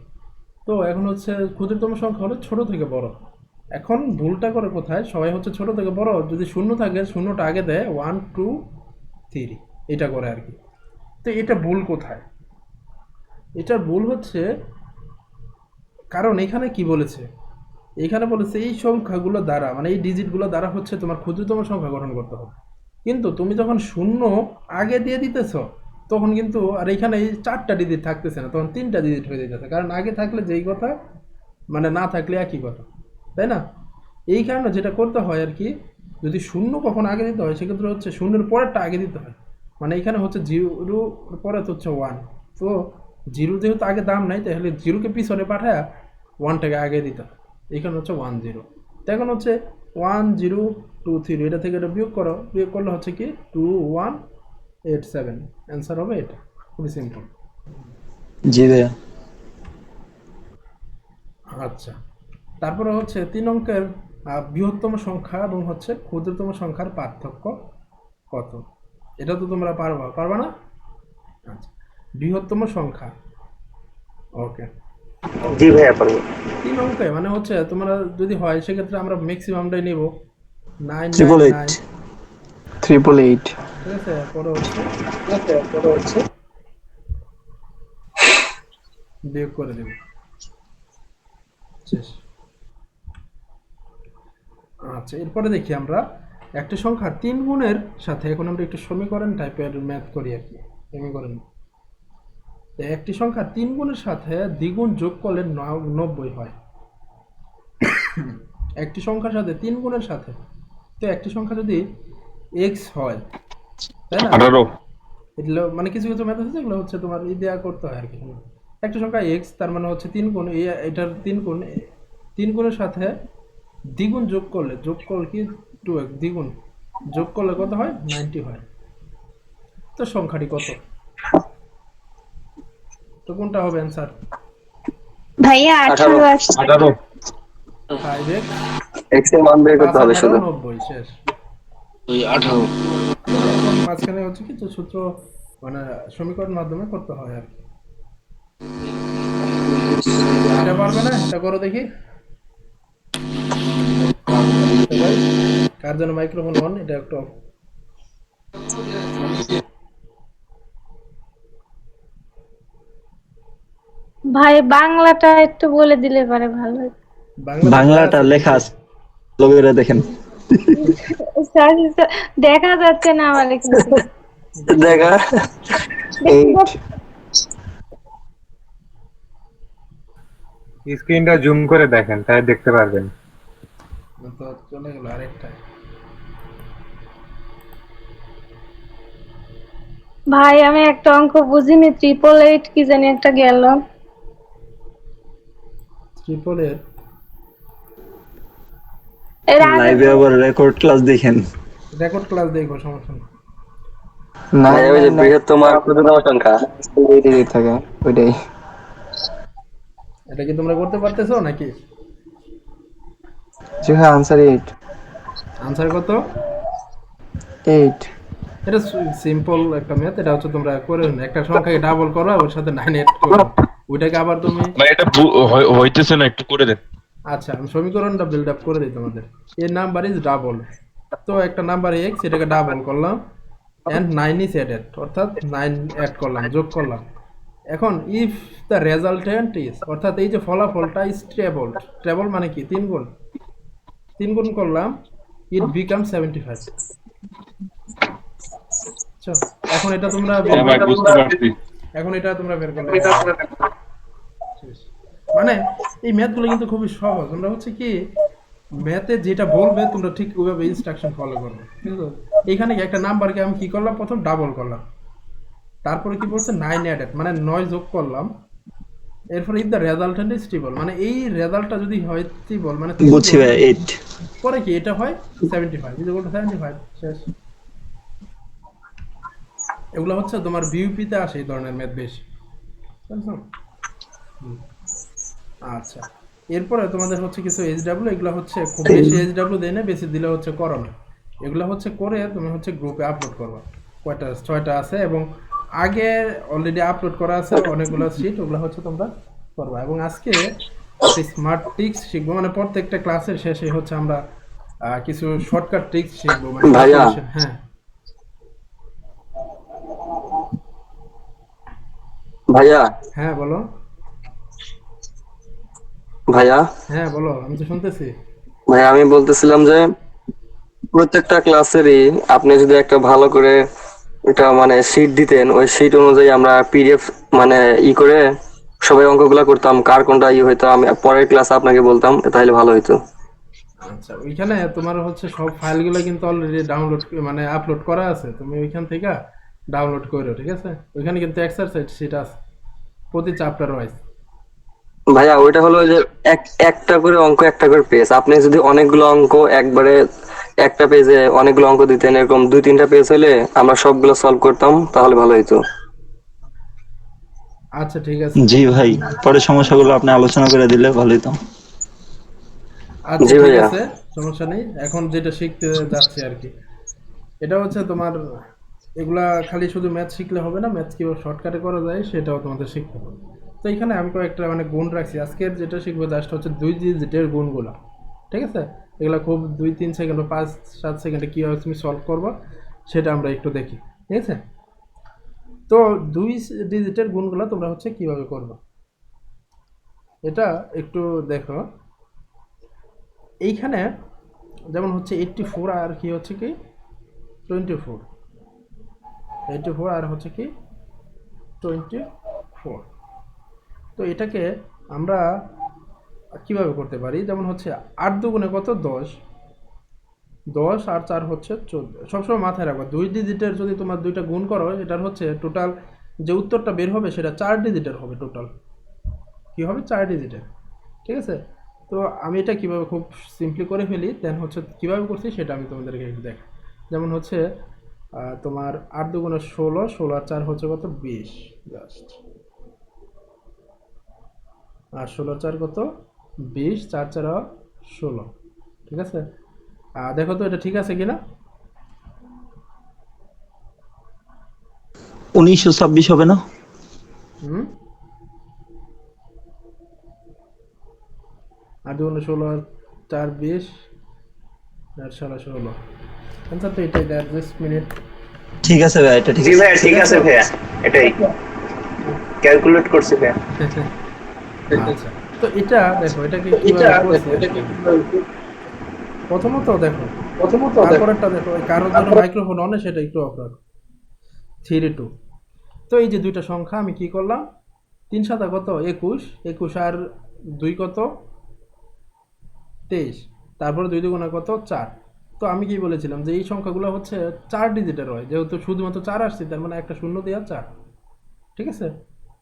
তো এখন হচ্ছে ক্ষুদ্রতম সংখ্যা হলো ছোট থেকে বড়। এখন ভুলটা করে কোথায়? সবাই হচ্ছে ছোট থেকে বড়, যদি শূন্য থাকে শূন্যটা আগে দেয় 1 2 3, এটা করে আর কি। তো এটা ভুল কোথায়? এটার ভুল হচ্ছে কারণ এখানে কি বলেছে, এখানে বলেছে এই সংখ্যাগুলো দ্বারা, মানে এই ডিজিটগুলো দ্বারা হচ্ছে তোমার ক্ষুদ্রতম সংখ্যা গঠন করতে হবে। কিন্তু তুমি যখন শূন্য আগে দিয়ে দিতেছ তখন কিন্তু আর এখানে এই 4টা ডিজিট থাকতেছে না, তখন 3টা ডিজিট হয়ে যেতেছে, কারণ আগে থাকলে যেই কথা মানে না থাকলে একই কথা, তাই না? এই কারণে যেটা করতে হয় আর কি, যদি শূন্য কখন আগে দিতে হয় সেক্ষেত্রে হচ্ছে শূন্যের পরেরটা আগে দিতে হয়। মানে এখানে হচ্ছে 0 পরে তো হচ্ছে 1, তো 0 যেহেতু আগে দাম নাই তাহলে 0কে পিছনে পাঠায় 1টাকে আগে দিতে হয়। এখানে হচ্ছে 1 0। তো এখন হচ্ছে 1 0 2 3, এটা থেকে এটা বিয়োগ করো, বিয়োগ করলে হচ্ছে কি 2 1 8 7, অ্যান্সার হবে এটা। খুবই সিম্পল। জি ভাইয়া। আচ্ছা, তারপরে হচ্ছে 3 অঙ্কের বৃহত্তম সংখ্যা এবং হচ্ছে ক্ষুদ্রতম সংখ্যার পার্থক্য কত? এটা তো তোমরা পারবা না? আচ্ছা, বৃহত্তম সংখ্যা, ওকে। জি ভাইয়া পারবো। 3 অঙ্কে মানে হচ্ছে তোমরা যদি হয় সেক্ষেত্রে আমরা ম্যাক্সিমামটাই নেব 888। 999, 888 ঠিক আছে? পরে হচ্ছে বিয়োগ করে দেব, শেষ। আচ্ছা, এরপরে দেখি আমরা একটা সংখ্যা 3 গুণের সাথে, এখন আমরা একটু সমীকরণ টাইপের ম্যাথ করি আর কি, সমীকরণ। তো একটি সংখ্যা 3 গুণের সাথে দ্বিগুণ যোগ করলে 90 হয়। একটি সংখ্যার সাথে 3 গুণের সাথে, তো একটি সংখ্যা যদি x হয়, তাই না? 18। এগুলো মানে কিছু কিছু ম্যাথ আছে যেগুলো হচ্ছে তোমার দেয়া করতে হয় আর কি। একটা সংখ্যা x, তার মানে হচ্ছে 3 গুণ, এটার 3 গুণের সাথে দ্বিগুণ যোগ করলে কি 2x, দ্বিগুণ যোগ করলে কত হয়? 90 হয়। তো সংখ্যাটি কত? তো কোনটা হবে অ্যান্সার? ভাইয়া 18 আসছে। 18। 5x x এর মান বের করতে 5 হবে শুধু। 90, শেষ। ওই 18। এখন মাঝখানে হচ্ছে কিছু সূত্র মানে সমীকরণ মাধ্যমে করতে হয় আর কি। এটা পারবে না, এটা করো দেখি সবাই। কার জন্য মাইক্রোফোন অন, এটা একটু off। ভাই বাংলাটা একটু বলে দিলে পারে ভালো হতো। বাংলাতে দেয়া বাংলাটা আছে লেখা নিচে। আছে, ভালো করে দেখেন। Sorry, sir, দেখা যাচ্ছে না আমার কিন্তু। দেখা স্ক্রিনটা জুম করে দেখেন, তাই দেখতে পারবেন। তো চলে গেল আরেকটা। ভাই আমি একটা অঙ্ক বুঝিনি, 888 কি জানি একটা গেল। ট্রিপলের এর আগে লাইভে আবার রেকর্ড ক্লাস দেখেন। রেকর্ড ক্লাস দেখবো, সমস্যা নেই। ভাইয়া ওই যে বৃহত্তম আর ক্ষুদ্রতম সংখ্যা থাকে ওইটাই। এটা কি তোমরা করতে পারতেছো নাকি? জি হ্যাঁ, আনসার 8। আনসার কত? 8। এটা সিম্পল একটা ম্যাথ। এটা হচ্ছে তোমরা করে নাও। একটা সংখ্যাকে ডাবল করো, ওর সাথে 9 এড করো, ওইটাকে আবার তুমি ভাই এটা হইতেছে না, একটু করে দেন। আচ্ছা আমি সমীকরণটা বিল্ড আপ করে দিই তোমাদের। এর নাম্বার ইজ ডাবল, তো একটা নাম্বার x, এটাকে ডাবল করলাম এন্ড 9 ইজ অ্যাডেড, অর্থাৎ 9 অ্যাড করলাম, যোগ করলাম। এখন ইফ দ্য রেজাল্টেন্ট ইজ, অর্থাৎ এই যে ফলাফলটা ইজ ট্রেবল। ট্রেবল মানে কি? 3 গুণ। 3 গুণ করলাম, ইট বিকাম 75। আচ্ছা, এখন এটা তোমরা বের হ্যাঁ ভাই, করো। বুঝতে পারছি। এখন এটা তোমরা বের করলে মানে এই ম্যাথগুলো কিন্তু খুবই সহজ। তোমরা হচ্ছে কি ম্যাথে যেটা বলবে তোমরা ঠিক ওইভাবে ইনস্ট্রাকশন ফলো করবে, ঠিক আছে? এইখানে কি একটা নাম্বারকে আমি কি করলাম, প্রথম ডাবল করলাম, তারপরে কি বলছে 9 অ্যাডেড মানে 9 যোগ করলাম, এরপরে if the resultant is triple মানে এই রেজাল্টটা যদি হয় ট্রিপল মানে বুঝছি ভাই, 8। পরে কি এটা হয় 75 ইজ ইকুয়াল টু 75। শেষ। এগুলো হচ্ছে তোমার বিইউপি তে আসে এই ধরনের ম্যাথ বেশি, বুঝছো? আচ্ছা, এরপরে তোমাদের হচ্ছে কিছু এইচডব্লিউ, এগুলো হচ্ছে খুব বেশি এইচডব্লিউ দেয় না, বেশি দিলে হচ্ছে করো না। এগুলো হচ্ছে করে তুমি হচ্ছে গ্রুপে আপলোড করবা। কয়টা? 6টা আছে, এবং আগে অলরেডি আপলোড করা আছে অনেকগুলো শিট, ওগুলো হচ্ছে তোমরা করবা। এবং আজকে স্মার্ট ট্রিক্স শিখবো, মানে প্রত্যেকটা ক্লাসের শেষে হচ্ছে আমরা কিছু শর্টকাট ট্রিক্স শিখবো, মানে ভাইয়া। হ্যাঁ ভাইয়া হ্যাঁ বলো। ভাইয়া হ্যাঁ বলো, আমি তো শুনতেছি। ভাইয়া আমি বলতেছিলাম যে প্রত্যেকটা ক্লাসেরই আপনি যদি একটা ভালো করে একটা মানে শীট দিতেন, ওই শীট অনুযায়ী আমরা পিডিএফ মানে করে সবাই অঙ্কগুলা করতাম, কার কোনটা হইতো আমি পরের ক্লাসে আপনাকে বলতাম, তাহলে ভালো হইতো। আচ্ছা, ওইখানে তোমার হচ্ছে সব ফাইলগুলো কিন্তু অলরেডি ডাউনলোড মানে আপলোড করা আছে, তুমি ওইখান থেকে ডাউনলোড করো, ঠিক আছে? ওইখানে কিন্তু এক্সারসাইজ শিট আছে প্রতি চ্যাপ্টার ওয়াইজ। ভাইয়া ওইটা হলো যে একটা করে অঙ্ক, একটা করে পেজ। আপনি যদি অনেকগুলো অঙ্ক একবারে একটা পেজে অনেকগুলো অঙ্ক দিতেন, এরকম 2-3টা পেজ হলে আমরা সবগুলো সলভ করতাম, তাহলে ভালো হইতো। আচ্ছা ঠিক আছে। জি ভাই, পরে সমস্যাগুলো আপনি আলোচনা করে দিলে ভালোই তো। আচ্ছা জি ঠিক ভাইয়া। আছে, সমস্যা নেই। এখন যেটা শিখতে যাচ্ছি আর কি, এটা হচ্ছে তোমার এগুলা খালি শুধু ম্যাথ শিখলে হবে না, ম্যাথ কিভাবে শর্টকাটে করা যায় সেটাও তোমাদের শিখতে হবে। তো এখানে আমি কয়েকটা মানে গুণ রাখছি। আজকের যেটা শিখবো জাস্ট হচ্ছে 2 ডিজিটের গুণগুলা, ঠিক আছে? এগুলা খুব 2-3 সেকেন্ড বা 5-7 সেকেন্ডে কীভাবে তুমি সলভ করবো সেটা আমরা একটু দেখি, ঠিক আছে? তো 2 ডিজিটের গুণগুলা তোমরা হচ্ছে কিভাবে করবে এটা একটু দেখো। এইখানে যেমন হচ্ছে 84 আর কি হচ্ছে কি 24, 84 আর হচ্ছে কি 24। তো এটাকে আমরা কিভাবে করতে পারি, যেমন হচ্ছে 8 দুগুণে কত? 10, 10 আর 4 হচ্ছে 14। সবসময় মাথায় রাখো 2 ডিজিটের যদি তোমার দুইটা গুণ করো, এটার হচ্ছে টোটাল যে উত্তরটা বের হবে সেটা 4 ডিজিটের হবে। টোটাল কি হবে? 4 ডিজিটের, ঠিক আছে? তো আমি এটা কিভাবে খুব সিম্পলি করে ফেলি, দেন হচ্ছে কিভাবে করছি সেটা আমি তোমাদেরকে একটু দেখ। যেমন হচ্ছে তোমার 8 দুগুণে 16, 16 আর 4 হচ্ছে কত? 20 জাস্ট। আর 16 4 কত? 20, 4 4 16, ঠিক আছে? দেখো তো এটা ঠিক আছে কিনা। 1926 হবে না? হুম, 8 × 16 আর 4 20 আর 16 আনসার তো এটাই। দেয় জাস্ট মিনিট। ঠিক আছে ভাই, এটা ঠিক জি আছে। ভাইয়া ঠিক আছে ভাইয়া, এটাই ক্যালকুলেট করছি ভাইয়া। আচ্ছা, তো এটা দেখো এটাকে কিভাবে করছে। প্রথমত দেখো, তারপরেরটা দেখো, ওই কারোর জন্য মাইক্রোফোন অন সেটা একটু অফ রাখো। 3 2। তো এই যে দুইটা সংখ্যা আমি কি করলাম, 3 7 কত 21, 21 আর 2 কত 23, তারপরে 2 2 কত 4। তো আমি কি বলেছিলাম যে এই সংখ্যাগুলো হচ্ছে 4 ডিজিটের হয়, যেহেতু শুধুমাত্র 4 আসছে তার মানে একটা শূন্য দেওয়া 4, ঠিক আছে।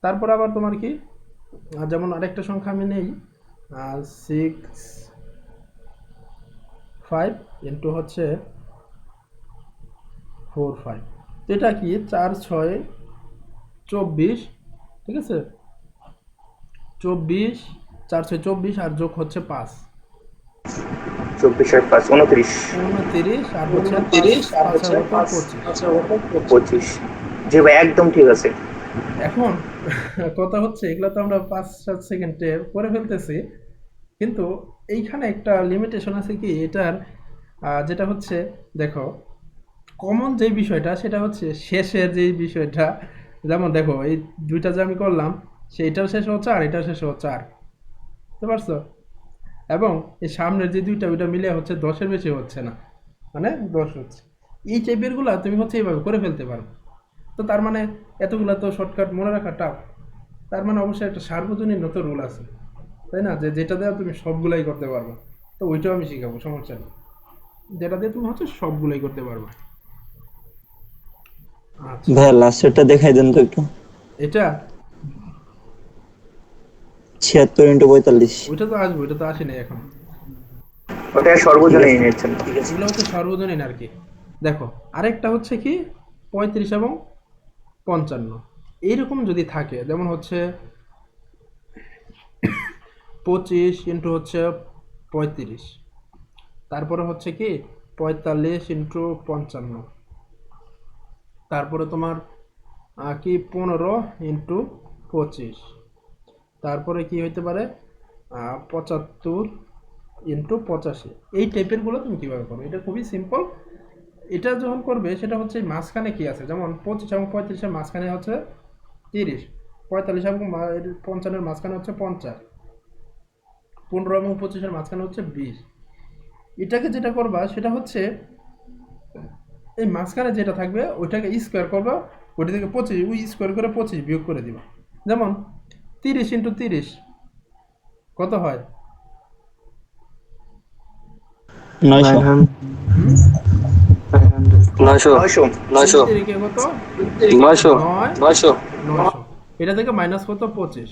তারপর আবার তোমার কি, যেমন আরেকটা সংখ্যা আমি নেই, 6 5 ইন্টু হচ্ছে 4 5। তো এটা কি 4 6 24, ঠিক আছে। 24, 4 6 24 আর যোগ হচ্ছে 5 24 আর 5 29 29 আর হচ্ছে 25। জি ভাই একদম ঠিক আছে। এখন কথা হচ্ছে এগুলো তো আমরা 5-7 সেকেন্ডে করে ফেলতেছি, কিন্তু এইখানে একটা লিমিটেশন আছে কি এটার, যেটা হচ্ছে দেখো কমন যে বিষয়টা সেটা হচ্ছে শেষের যে বিষয়টা। যেমন দেখো এই দুইটা যে আমি করলাম, সেইটাও শেষ হচ্ছে আর এটাও শেষ হচ্ছে আর, বুঝতে পারছো। এবং এই সামনের যে দুইটা ওইটা মিলে হচ্ছে 10-এর বেশি হচ্ছে না, মানে 10 হচ্ছে। এই টাইপেরগুলো তুমি হচ্ছে এইভাবে করে ফেলতে পারো। তো তার মানে এতগুলা তো শর্টকাট মনে রাখা টাফ, তার মানে অবশ্যই একটা সার্বজনীন তো রুল আছে, তাই না, যে যেটা দেওয়া তুমি সবগুলাই করতে পারবে। তো ওইটাও আমি শিখাবো, সমস্যা নেই, যেটা দিয়ে তুমি হচ্ছে সবগুলাই করতে পারবে। আচ্ছা, ভাই লাস্টেরটা দেখাই দেন তো একটু। এটা 76 × 45। ওইটা তো আসবে, ওইটা তো আসেনি এখন। ওটা সর্বজনীন নিচ্ছেন। এগুলো হচ্ছে সর্বজনীন আর কি। দেখো আরেকটা হচ্ছে কি 35 এবং 55 এইরকম যদি থাকে, যেমন হচ্ছে 25 ইন্টু হচ্ছে 35, তারপরে হচ্ছে কি 45 ইন্টু 55, তারপরে তোমার কি 15 ইন্টু 25, তারপরে কি হইতে পারে 75 ইন্টু 85। এই টাইপেরগুলো তুমি কীভাবে করবে, এটা খুবই সিম্পল। এটা যখন করবে সেটা হচ্ছে মাঝখানে কি আছে, যেমন 25 এবং 35-এর মাঝখানে হচ্ছে 30, 45 এবং 55-এর মাঝখানে হচ্ছে 50, 15 এবং 25-এর মাঝখানে হচ্ছে 20। এটাকে যেটা করবা সেটা হচ্ছে এই মাঝখানে যেটা থাকবে ওইটাকে স্কোয়ার করবা, ওইটা থেকে 25 ওই স্কোয়ার করে 25 বিয়োগ করে দিবা। যেমন 30 ইন্টু 30 কত হয়, 900। 900 900 তিরিকে কত 900 900 900, এটা থেকে মাইনাস কত 25,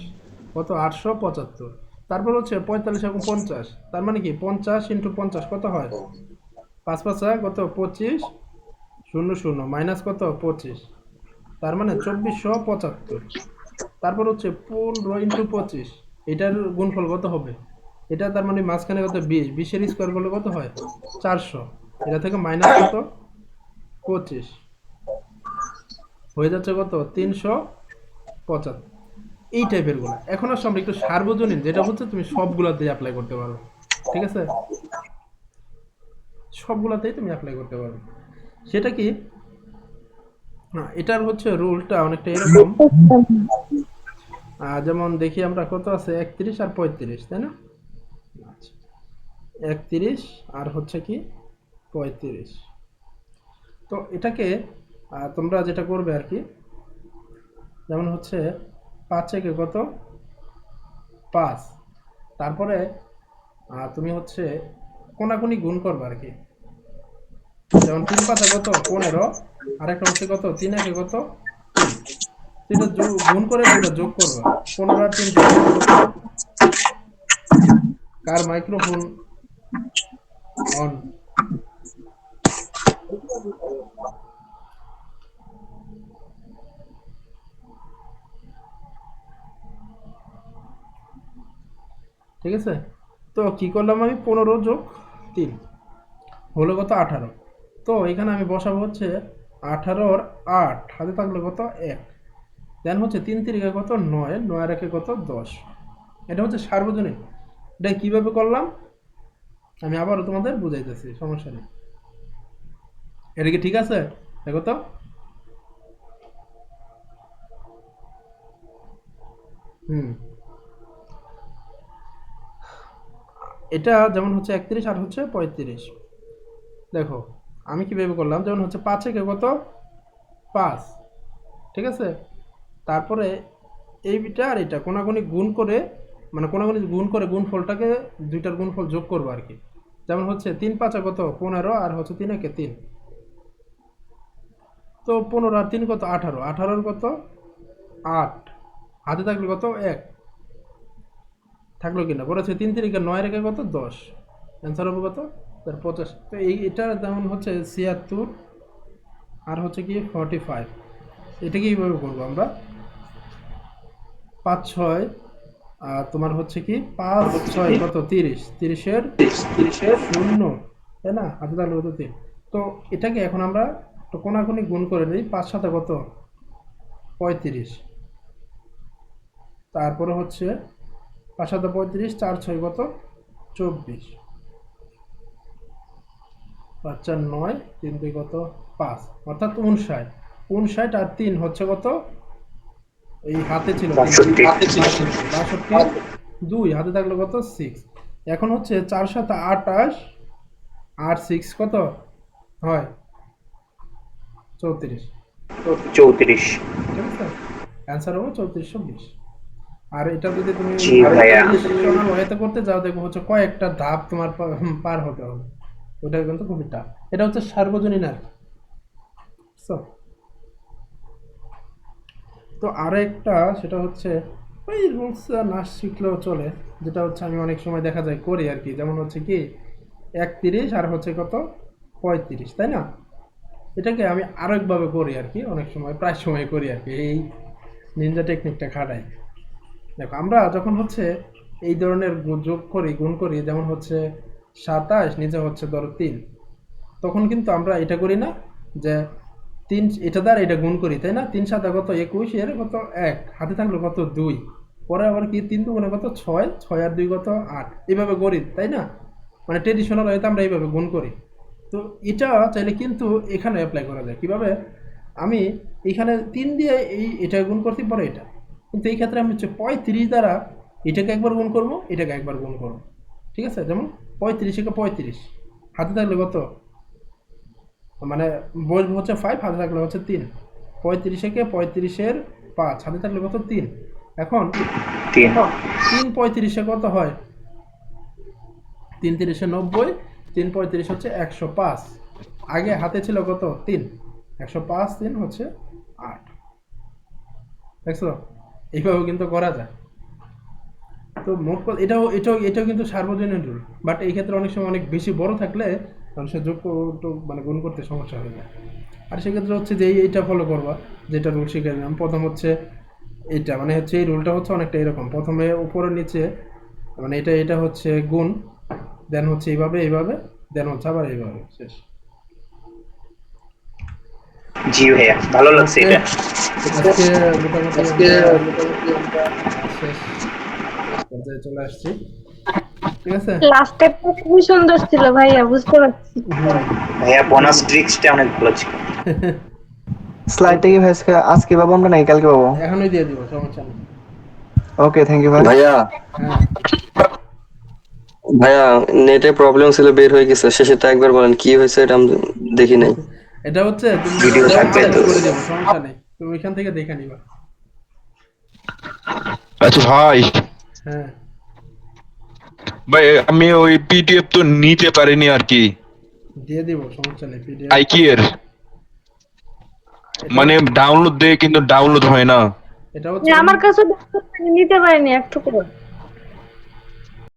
কত 875। তারপর হচ্ছে 45 এবং 50, তার মানে কি 50 ইন্টু 50 কত হয়, 5 5 কত 25 0 0 মাইনাস কত 25, তার মানে 2475। তারপর হচ্ছে 15 ইন্টু 25, এটার গুণফল কত হবে, এটা তার মানে মাঝখানে কত 20, 20-এর স্কোয়ার করলে কত হয় 400, এটা থেকে মাইনাস কত 25 হয়ে যাচ্ছে কত 375। এই টাইপের গুলো এখন আসলে আমরা একটু সার্বজনীন, যেটা হচ্ছে তুমি সবগুলাতে অ্যাপ্লাই করতে পারো, ঠিক আছে, সবগুলাতেই তুমি অ্যাপ্লাই করতে পারো। সেটা কি না, এটার হচ্ছে রুলটা অনেকটা এরকম, যেমন দেখি আমরা কত আছে 31 আর 35, তাই না। আচ্ছা, 31 আর হচ্ছে কি 35। তো এটাকে তোমরা যেটা করবে আর কি, যেমন হচ্ছে 5 থেকে কত 5, তারপরে তুমি হচ্ছে কোনাকুনি গুণ করবে আর কি, যেমন 3 5 কত 15, আর একটা হচ্ছে কত 3 1 কত 3, এটা গুণ করে দুটো যোগ করবে, 15 আর 3 যোগ করলে কত। কার মাইক্রোফোন অন, ঠিক আছে। তো কি করলাম আমি 15 যোগ 3 হলো কত 18। তো এখানে আমি বসাবো হচ্ছে 18 আর 8 হাতে থাকলে কত 1, দেন হচ্ছে 3 তিরিকে কত 9, 9 আর একে কত 10। এটা হচ্ছে সার্বজনীন। এটা কিভাবে করলাম আমি আবারও তোমাদের বুঝাইতেছি, সমস্যা নেই। এটা কি ঠিক আছে? দেখো তো। এটা যেমন হচ্ছে 31 আর হচ্ছে 35। দেখো আমি কিভাবে করলাম, যেমন হচ্ছে 5 একে কত 5, ঠিক আছে। তারপরে এইটা আর এটা কোনাকুনি গুণ করে, মানে কোনাকুনি গুণ করে গুণফলটাকে দুইটার গুণফল যোগ করবো আর কি। যেমন হচ্ছে 3 5 কত 15 আর হচ্ছে 3 একে 3, তো 15 আর 3 কত 18, 18 কত 8, হাতে থাকলে কত 1 থাকলো কিনা পরে হচ্ছে 3 তিরিকে 9 রেখে কত 10, অ্যান্সার হবে কত 50। তো এটা যেমন হচ্ছে 76 আর হচ্ছে কি 45। এটা কিভাবে করবো আমরা, 5 6 আর তোমার হচ্ছে কি 5 6 কত 30, 30-এর 0, তাই না, হাতে থাকলে কত 3। তো এটাকে এখন আমরা একটু কোনাকুনি গুণ করে নিই। 5 7 কত 35, তারপরে হচ্ছে 5 7 35, 4 6 কত 24, 5 4 9, 3 2 কত 5, অর্থাৎ 59। 59 আর 3 হচ্ছে কত, এই হাতে ছিল 62, 2 হাতে থাকলে কত 6। এখন হচ্ছে 4 7 28 আর 6 কত হয় 34, 34। ঠিক আছে, অ্যান্সার হবে 3420। আর এটা যদি তুমি জি ভাইয়া। ওয়েতে করতে যাও দেখো হচ্ছে কয়েকটা ধাপ তোমার পার হতে হবে, ওটা কিন্তু খুবই টাফ। এটা হচ্ছে সার্বজনীন আর কি। তো আরো একটা সেটা হচ্ছে ওই রুলস না শিখলেও চলে, যেটা হচ্ছে আমি অনেক সময় দেখা যায় করি আর কি। যেমন হচ্ছে কি 31 আর হচ্ছে কত 35, তাই না। এটাকে আমি আরেকভাবে করি আর কি, অনেক সময় প্রায় সময় করি আর কি, এই নিনজা টেকনিকটা খাটাই। দেখো আমরা যখন হচ্ছে এই ধরনের যোগ করি গুণ করি, যেমন হচ্ছে 27 নিচে হচ্ছে ধরো 3, তখন কিন্তু আমরা এটা করি না যে 3 এটা দ্বারা এটা গুণ করি, তাই না। 3 7 কত 21, এর কত 1, হাতে থাকলো কত 2, পরে আবার কি 3 2 গুণে কত 6, 6 আর 2 কত 8, এইভাবে করি, তাই না। মানে ট্রেডিশনাল হয়তো আমরা এইভাবে গুণ করি। তো এটা চাইলে কিন্তু এখানে অ্যাপ্লাই করা যায় কিভাবে, আমি এখানে 3 দিয়ে এটা গুণ করতে পারে এটা, কিন্তু এই ক্ষেত্রে আমি হচ্ছে 35 দ্বারা এটাকে একবার গুণ করব, এটাকে একবার গুণ করব, ঠিক আছে। যেমন 35 একে 35, হাতে থাকলে কত, মানে বসবো হচ্ছে 5, হাতে থাকলে হচ্ছে 3, 35 একে 35-এর 5, হাতে থাকলে কত 3। এখন 3 35-এ কত হয়, 3 30-এ 90, 3 35 হচ্ছে 105, আগে হাতে ছিল কত 3, 105 3 হচ্ছে 8, দেখছো এইভাবে কিন্তু করা যায়। তো মোট কথা এটাও এটাও এটাও কিন্তু সার্বজনীন রুল, বাট এই ক্ষেত্রে অনেক সময় অনেক বেশি বড় থাকলে মানুষের যোগ মানে গুণ করতে সমস্যা হয়ে যায়। আর সেক্ষেত্রে হচ্ছে যে এইটা ফলো করবা, যেটা রুল শিখে নিলাম। প্রথম হচ্ছে এইটা, মানে হচ্ছে এই রুলটা হচ্ছে অনেকটা এরকম, প্রথমে উপরে নিচে, মানে এটা এটা হচ্ছে গুণ, দেন হচ্ছে এইভাবে এইভাবে, দেন হচ্ছে আবার এইভাবে, শেষ। জি ভাইয়া, ভালো লাগছে এটা। আজকে মোটামুটি আমরা শেষ পর্যায়ে চলে আসছি, ঠিক আছে। লাস্টে খুবই সুন্দর ছিল ভাইয়া, বুঝতে পারছি। ভাইয়া বোনাস ট্রিক্সটা অনেক ভালো ছিল। স্লাইডটা কি ভাই আজকে পাবো আমরা নাকি কালকে পাবো? এখনই দিয়ে দিব, সমস্যা নেই। ওকে, থ্যাংক ইউ ভাই। ভাইয়া হ্যাঁ ভাইয়া নেটে প্রবলেম ছিল, বের হয়ে গেছে, শেষেটা একবার বলেন কি হয়েছে, এটা আমি দেখি নাই। এটা হচ্ছে তুমি ভিডিও থাকবে তো? করে দেবো, সমস্যা নেই, তুমি ওইখান থেকে দেখে নিবা। আচ্ছা ভাই, হ্যাঁ ভাই আমি ওই পিডিএফ তো নিতে পারিনি আর কি, দিয়ে দিব, সমস্যা নেই। পিডিএফ আইকি এর মানে ডাউনলোড দেয় কিন্তু ডাউনলোড হয় না। এটা হচ্ছে আমার কাছে নিতে পারিনি একটু করে।